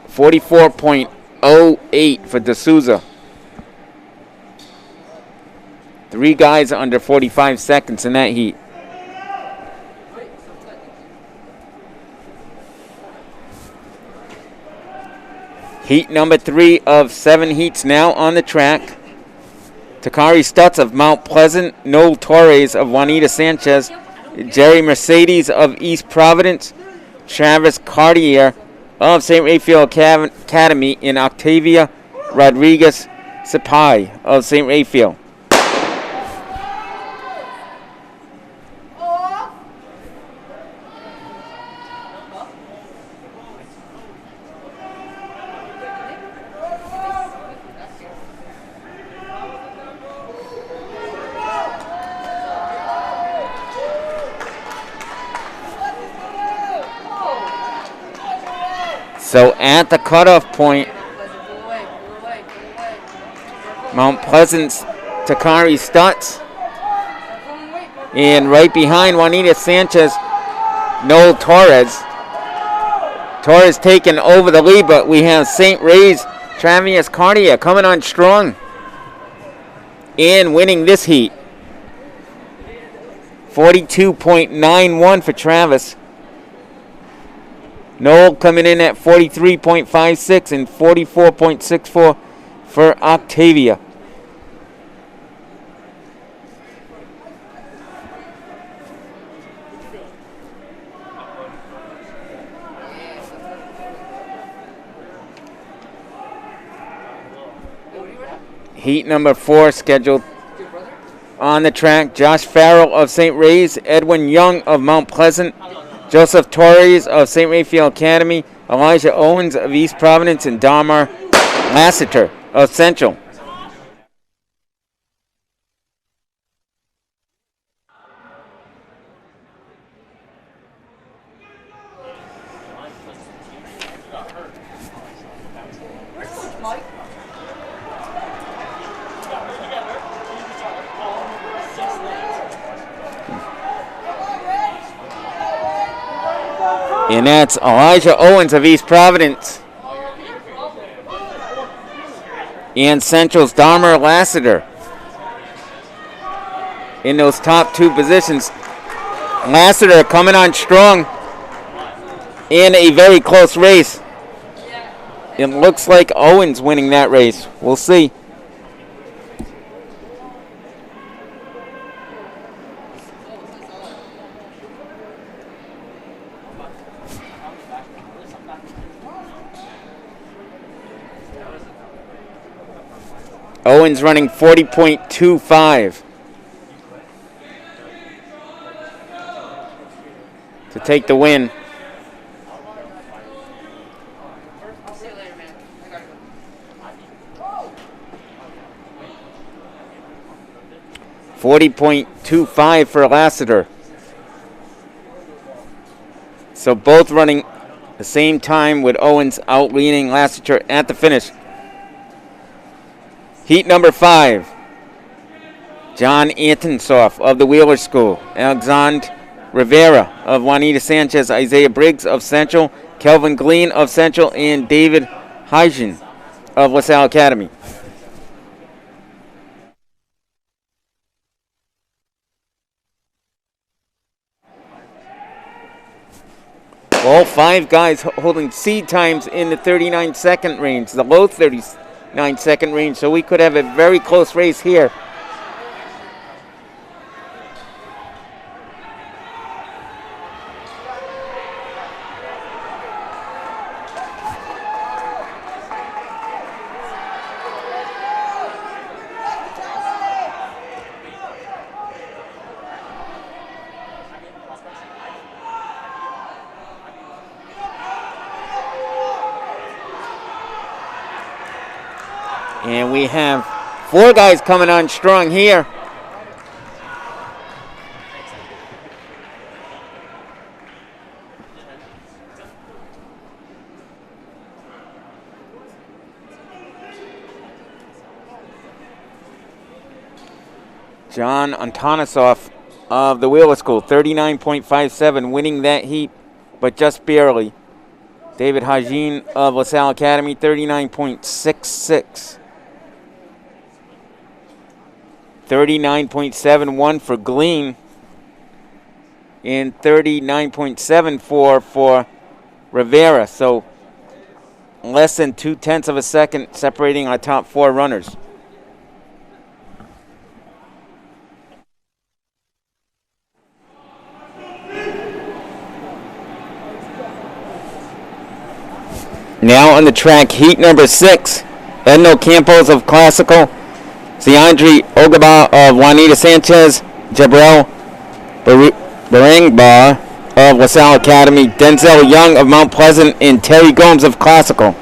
44.08 for D'Souza. 3 guys under 45 seconds in that heat. Heat number 3 of 7 heats now on the track. Takari Stutz of Mount Pleasant, Noel Torres of Juanita Sanchez, Jerry Mercedes of East Providence, Travis Cartier of St. Raphael Academy, in Octavia Rodriguez Sapai of St. Raphael. So at the cutoff point, Pull away, pull away, pull away. Mount Pleasant's Takari Stutz. Start pulling away, pull. And right behind Juanita Sanchez, Noel Torres. Torres taking over the lead, but we have St. Ray's Travis Cartier coming on strong and winning this heat. 42.91 for Travis. Noel coming in at 43.56 and 44.64 for Octavia. Heat number 4 scheduled on the track. Josh Farrell of St. Ray's, Edwin Young of Mount Pleasant, Joseph Torres of St. Raphael Academy, Elijah Owens of East Providence, and Dahmer Lassiter of Central. Mike. And that's Elijah Owens of East Providence. And Central's Dahmer Lassiter in those top 2 positions. Lassiter coming on strong in a very close race. It looks like Owens winning that race. We'll see. Owens running 40.25 to take the win. I'll see you later, man. I gotta go. 40.25 for Lassiter. So both running the same time with Owens out-leading Lassiter at the finish. Heat number 5. John Antonsoff of the Wheeler School, Alexandre Rivera of Juanita Sanchez, Isaiah Briggs of Central, Kelvin Glean of Central, and David Hygen of LaSalle Academy. All 5 guys holding seed times in the 39-second range, the low 39-second range, so we could have a very close race here. And we have 4 guys coming on strong here. John Antonsoff of the Wheeler School, 39.57, winning that heat, but just barely. David Hygen of LaSalle Academy, 39.66. 39.71 for Glean, and 39.74 for Rivera. So less than 0.2 of a second separating our top 4 runners. Now on the track, heat number 6, Edno Campos of Classical, Ziandri Ogaba of Juanita Sanchez, Jabril Barangbar of LaSalle Academy, Denzel Young of Mount Pleasant, and Terry Gomes of Classical.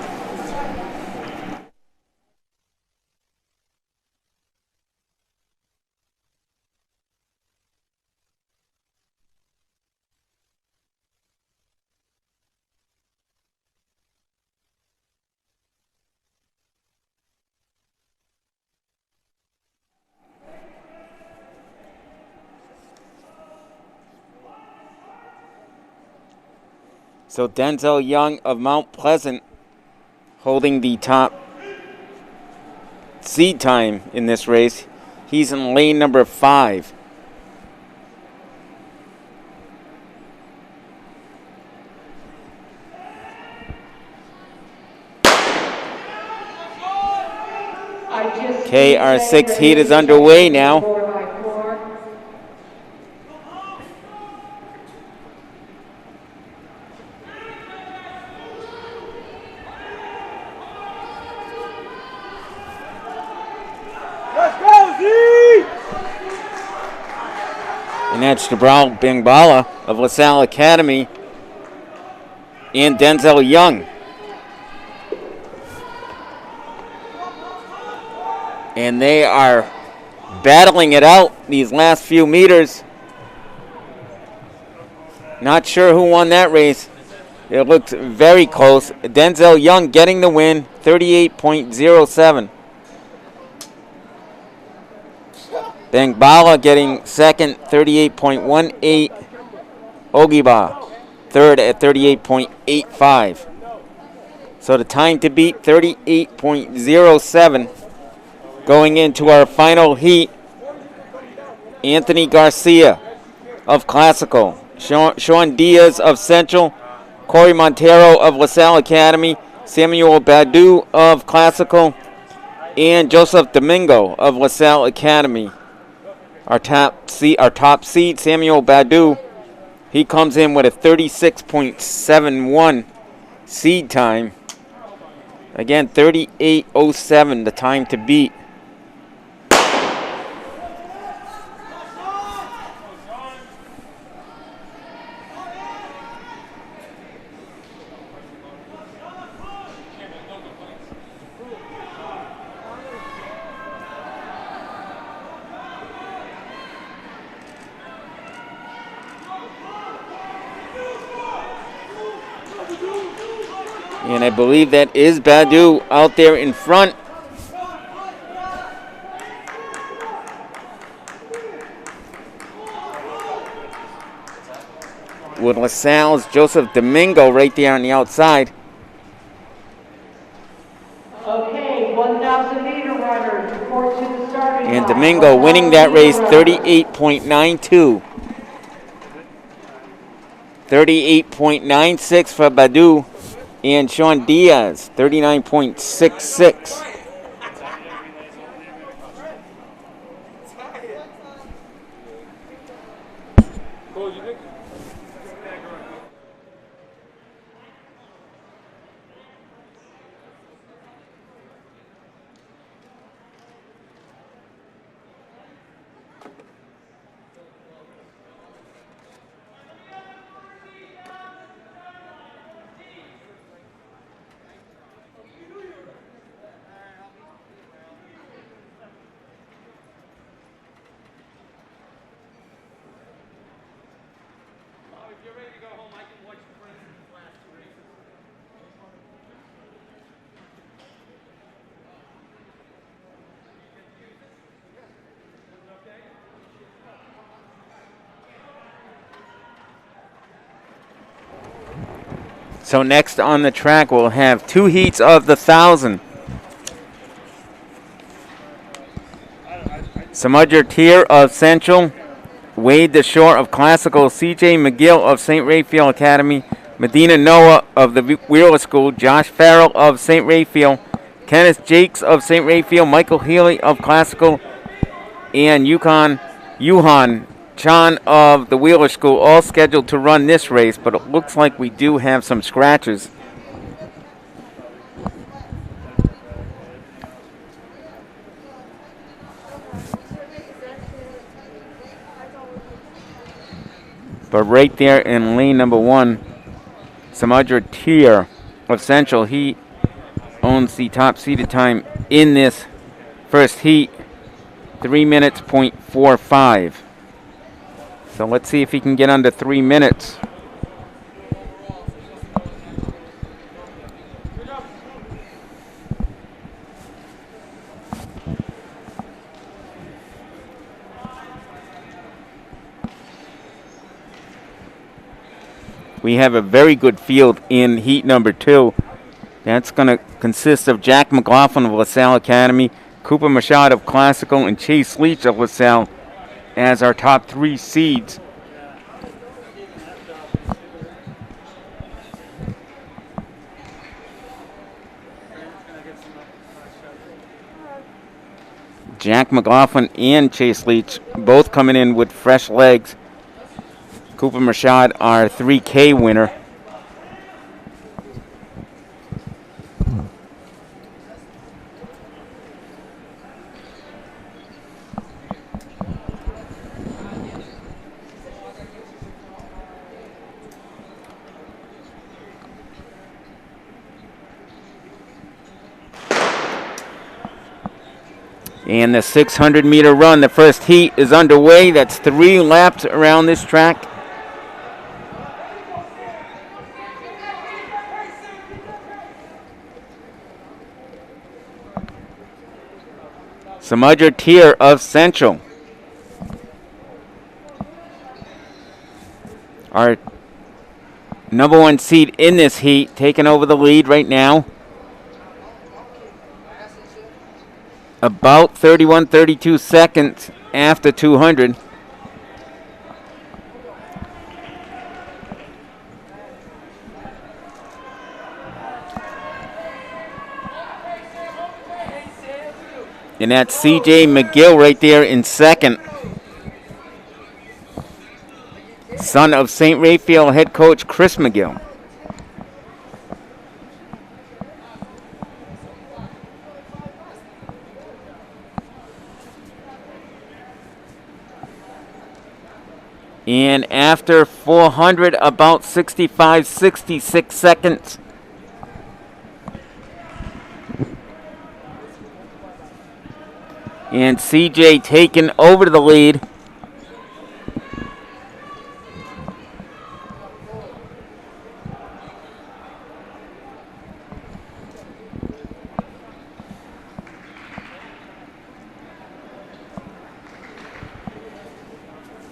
So Denzel Young of Mount Pleasant holding the top seed time in this race. He's in lane number 5. Okay, our 6th heat is underway now. And that's Jabral Bangbala of LaSalle Academy and Denzel Young. And they are battling it out these last few meters. Not sure who won that race. It looks very close. Denzel Young getting the win, 38.07. Bangbala getting second, 38.18. Ogiba, third at 38.85. So the time to beat, 38.07. Going into our final heat, Anthony Garcia of Classical, Sean Diaz of Central, Corey Montero of LaSalle Academy, Samuel Badu of Classical, and Joseph Domingo of LaSalle Academy. Our top seed, Samuel Badu, he comes in with a 36.71 seed time. Again, 38.07, the time to beat. And I believe that is Badu out there in front. With LaSalle's Joseph Domingo right there on the outside. Okay, 1,000 meter runners report to the starting line. And Domingo winning that race 38.92. 38.96 for Badu. And Sean Diaz, 39.66. So next on the track, we'll have 2 heats of the 1,000. Samudra Tier of Central, Wade DeShore of Classical, CJ McGill of St. Raphael Academy, Medina Noah of the Wheeler School, Josh Farrell of St. Raphael, Kenneth Jakes of St. Raphael, Michael Healy of Classical, and Yuhan Chan of the Wheeler School, all scheduled to run this race, but it looks like we do have some scratches. But right there in lane number 1, Samudra Tier of Central, he owns the top seeded time in this first heat, 3 minutes, .45. So let's see if he can get under 3 minutes. we have a very good field in heat number 2. That's going to consist of Jack McLaughlin of LaSalle Academy, Cooper Machad of Classical, and Chase Leach of LaSalle as our top 3 seeds. Jack McLaughlin and Chase Leach both coming in with fresh legs. Cooper Machad, our 3K winner. And the 600-meter run, the first heat is underway. That's 3 laps around this track. Samudra Tier of Central, our number 1 seed in this heat, taking over the lead right now. About 32 seconds after 200. And that's C.J. McGill right there in second. Son of St. Raphael head coach Chris McGill. And after 400, about 65, 66 seconds. And CJ taking over the lead.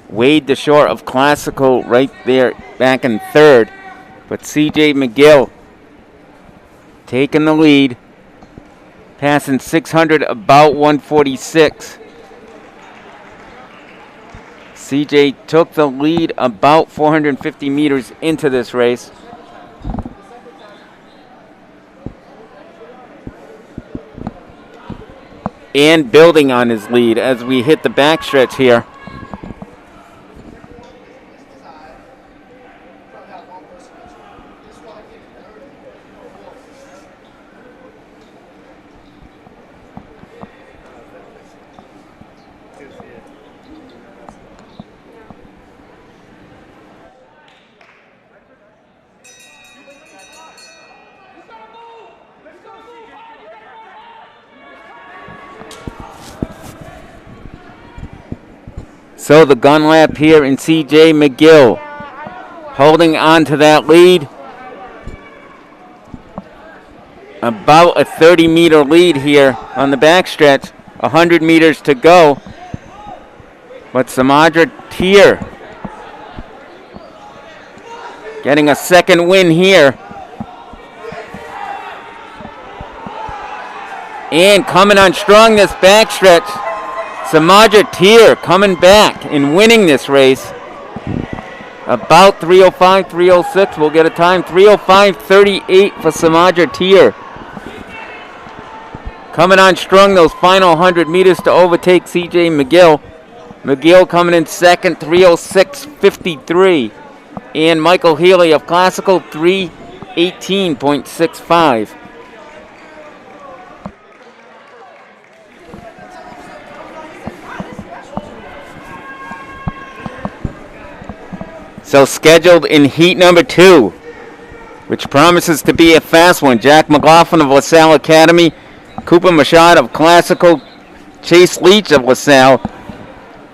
Wade the shore of Classical right there back in third. But CJ McGill taking the lead. Passing 600, about 146. CJ took the lead about 450 meters into this race. And building on his lead as we hit the backstretch here. So the gun lap here in C.J. McGill holding on to that lead. About a 30-meter lead here on the backstretch. 100 meters to go. But Samudra Tier getting a second win here. And coming on strong this backstretch. Samudra Tier coming back and winning this race. About 3:05, 3:06. We'll get a time. 3:05.38 for Samudra Tier. Coming on strong those final 100 meters to overtake C.J. McGill. McGill coming in second, 3:06.53. And Michael Healy of Classical, 3:18.65. So scheduled in heat number 2, which promises to be a fast one. Jack McLaughlin of LaSalle Academy, Cooper Machad of Classical, Chase Leach of LaSalle,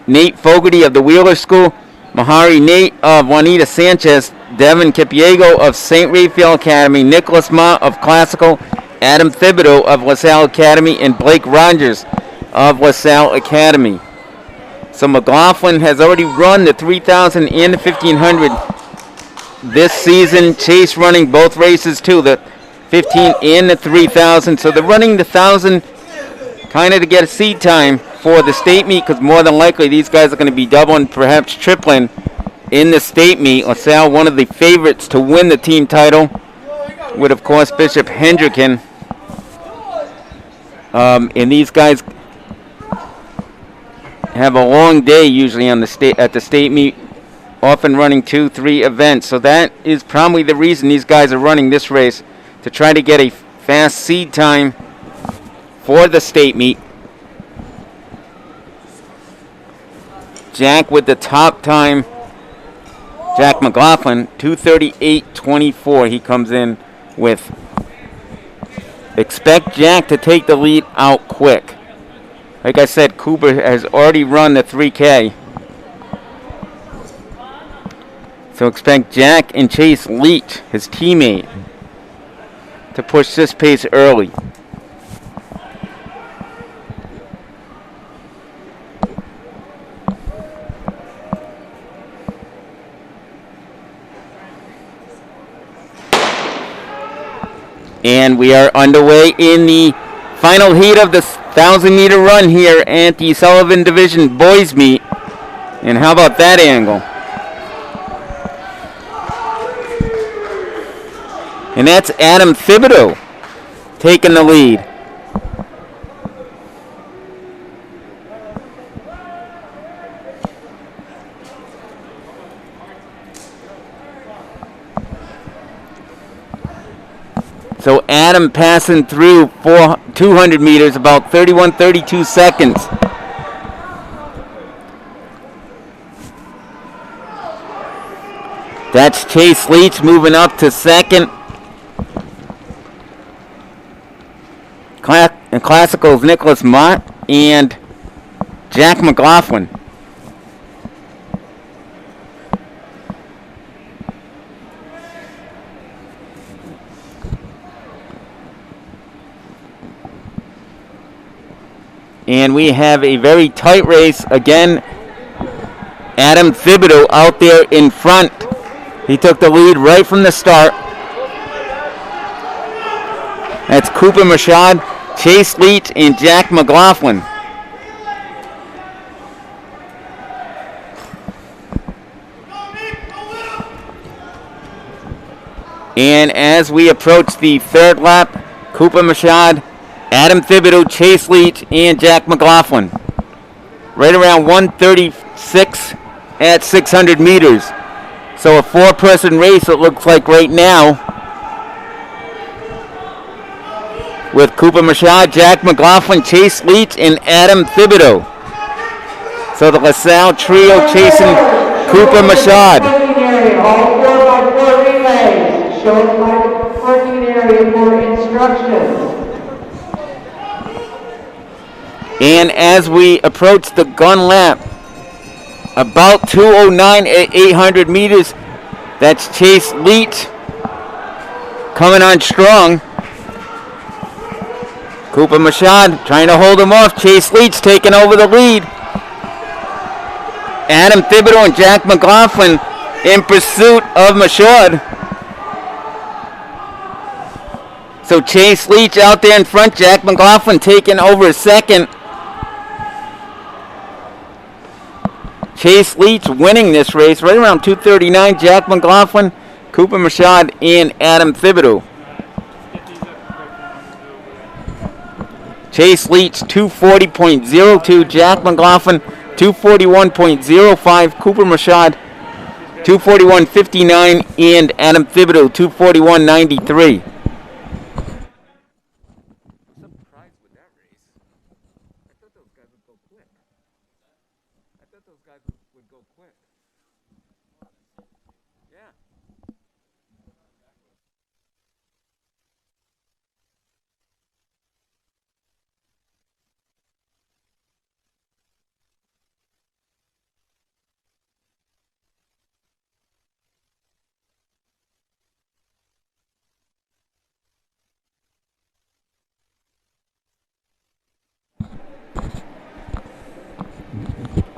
Nate Fogarty of the Wheeler School, Mahari Nate of Juanita Sanchez, Devin Kipiego of St. Raphael Academy, Nicholas Ma of Classical, Adam Thibodeau of LaSalle Academy, and Blake Rogers of LaSalle Academy. So McLaughlin has already run the 3,000 and the 1,500 this season. Chase running both races too, the 15 and the 3,000. So they're running the 1,000 kind of to get a seed time for the state meet, because more than likely these guys are going to be doubling, perhaps tripling in the state meet. LaSalle, one of the favorites to win the team title, with of course Bishop Hendricken. And these guys have a long day usually on the at the state meet, often running 2-3 events. So that is probably the reason these guys are running this race, to try to get a fast seed time for the state meet. Jack with the top time, Jack McLaughlin, 2:38.24 he comes in with. Expect Jack to take the lead out quick. Like I said, Cooper has already run the 3K. So expect Jack and Chase Leach, his teammate, to push this pace early. And we are underway in the final heat of the 1,000-meter run here at the Sullivan Division Boys Meet. And how about that angle? And that's Adam Thibodeau taking the lead. So Adam passing through 200 meters, about 31-32 seconds. That's Chase Leach moving up to second. Classical's Nicholas Mott and Jack McLaughlin. And we have a very tight race. Again, Adam Thibodeau out there in front. He took the lead right from the start. That's Cooper Mashad, Chase Leach, and Jack McLaughlin. And as we approach the third lap, Cooper Mashad, Adam Thibodeau, Chase Leach, and Jack McLaughlin. Right around 1:36 at 600 meters. So a four-person race, it looks like right now, with Cooper Mashad, Jack McLaughlin, Chase Leach, and Adam Thibodeau. So the LaSalle trio chasing Cooper Mashad. All 4x4 relays, shown by the parking area for instructions. And as we approach the gun lap, about 2:09 at 800 meters, that's Chase Leach coming on strong. Cooper Mashad trying to hold him off. Chase Leach taking over the lead. Adam Thibodeau and Jack McLaughlin in pursuit of Mashad. So Chase Leach out there in front, Jack McLaughlin taking over second. Chase Leach winning this race right around 2:39. Jack McLaughlin, Cooper Mashad, and Adam Thibodeau. Chase Leach 240.02. Jack McLaughlin 241.05. Cooper Mashad 241.59, and Adam Thibodeau 241.93.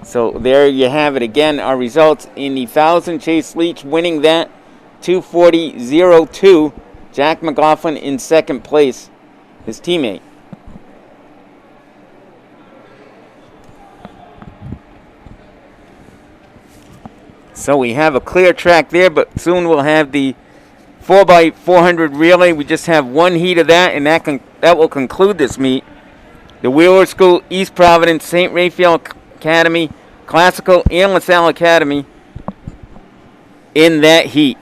So there you have it again, our results in the 1,000. Chase Leach winning that 2:40.02. Jack McLaughlin in second place, his teammate. So we have a clear track there, but soon we'll have the 4x400 relay. We just have one heat of that, and that will conclude this meet. The Wheeler School, East Providence, St. Raphael Academy, Classical, and LaSalle Academy in that heat.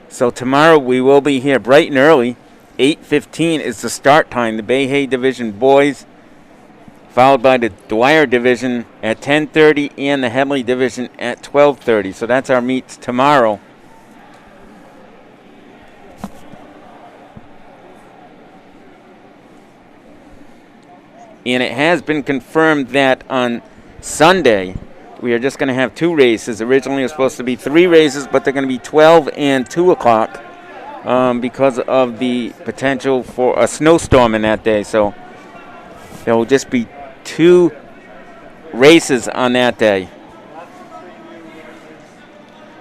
So tomorrow we will be here bright and early. 8:15 is the start time. The Bay Hay Division boys, followed by the Dwyer Division at 10:30 and the Headley Division at 12:30. So that's our meets tomorrow. And it has been confirmed that on Sunday we are just going to have 2 races. Originally it was supposed to be 3 races, but they're going to be 12 and 2 o'clock because of the potential for a snowstorm in that day. So there will just be 2 races on that day.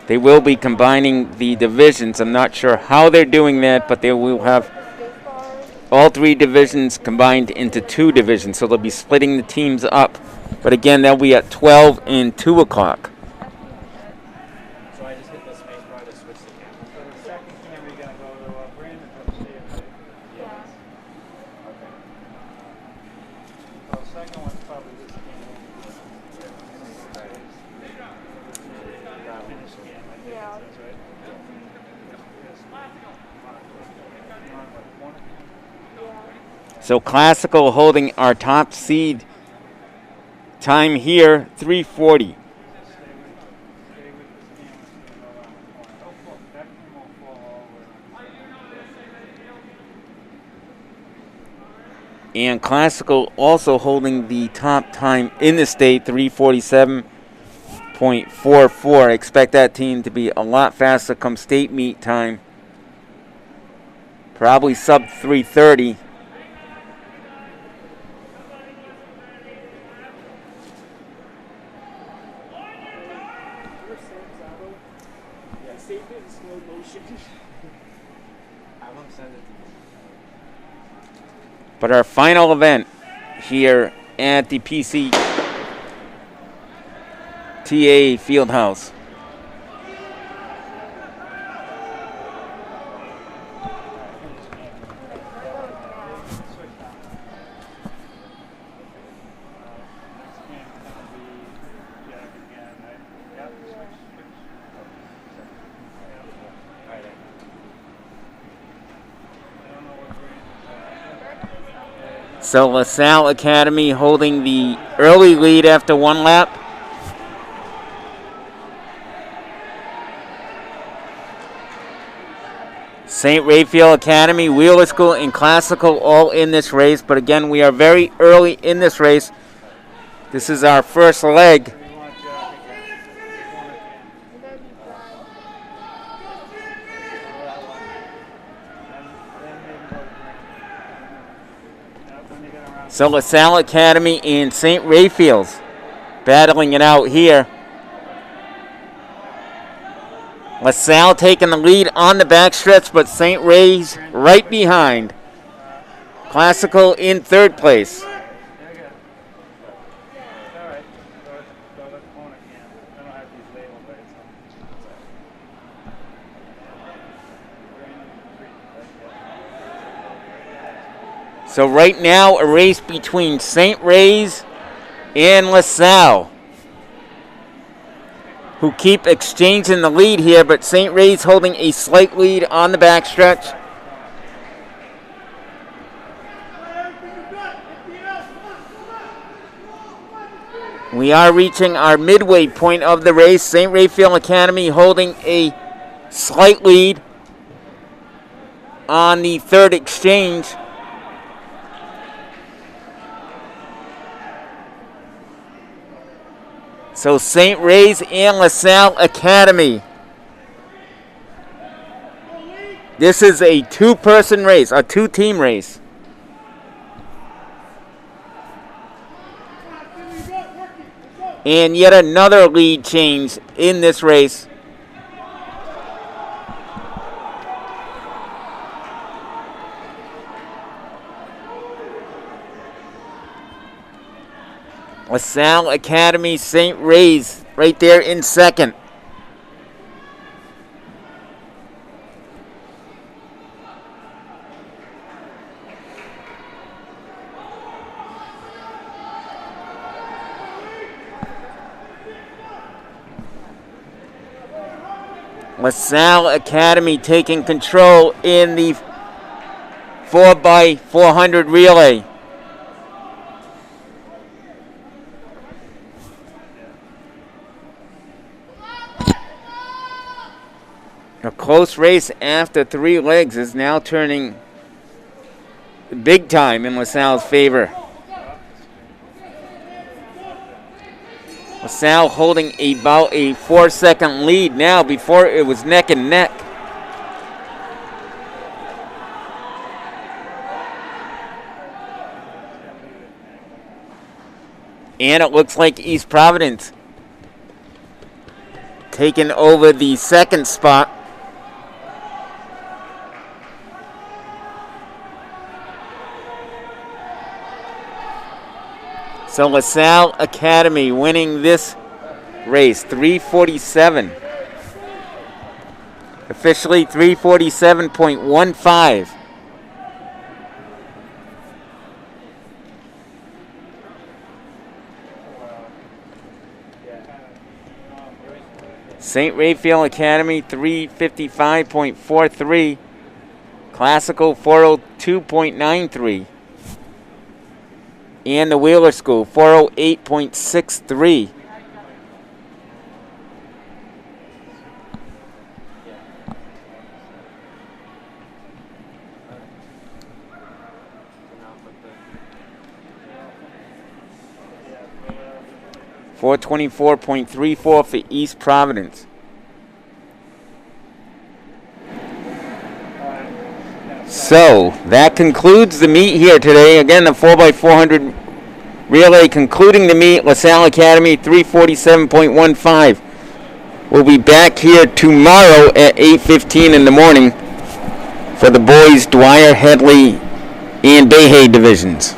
They will be combining the divisions. I'm not sure how they're doing that, but they will have all 3 divisions combined into 2 divisions. So they'll be splitting the teams up. But again, they'll be at 12 and 2 o'clock. So I just hit the space bar to switch the camera. So the second camera, you're going to go to Brandon for the save, right? Yes. Okay. So the second one's probably this camera. Finish scan, I think it says, right? So Classical holding our top seed time here, 3:40. And Classical also holding the top time in the state, 3:47.44. Expect that team to be a lot faster come state meet time. Probably sub 3:30. But our final event here at the PCTA Fieldhouse. So LaSalle Academy holding the early lead after 1 lap. St. Raphael Academy, Wheeler School, and Classical all in this race. But again, we are very early in this race. This is our first leg. So LaSalle Academy and St. Raphael's battling it out here. LaSalle taking the lead on the backstretch, but St. Ray's right behind. Classical in 3rd place. So right now, a race between St. Ray's and LaSalle, who keep exchanging the lead here, but St. Ray's holding a slight lead on the backstretch. We We are reaching our midway point of the race. St. Raphael Academy holding a slight lead on the third exchange. So St. Ray's and LaSalle Academy. This is a two-person race, a two-team race. And yet another lead change in this race. LaSalle Academy, St. Ray's right there in second. LaSalle Academy taking control in the 4x400 relay. A close race after 3 legs is now turning big time in LaSalle's favor. LaSalle holding about a 4-second lead now. Before it was neck and neck. And it looks like East Providence taking over the second spot. So LaSalle Academy winning this race, 3:47. Officially 3:47.15. St. Raphael Academy 3:55.43. Classical 4:02.93. And the Wheeler School, 4:08.63. $424.34 for East Providence. So that concludes the meet here today. Again, the 4x400 relay concluding the meet. LaSalle Academy 3:47.15. We'll be back here tomorrow at 8:15 in the morning for the boys Dwyer, Headley, and Bayhay divisions.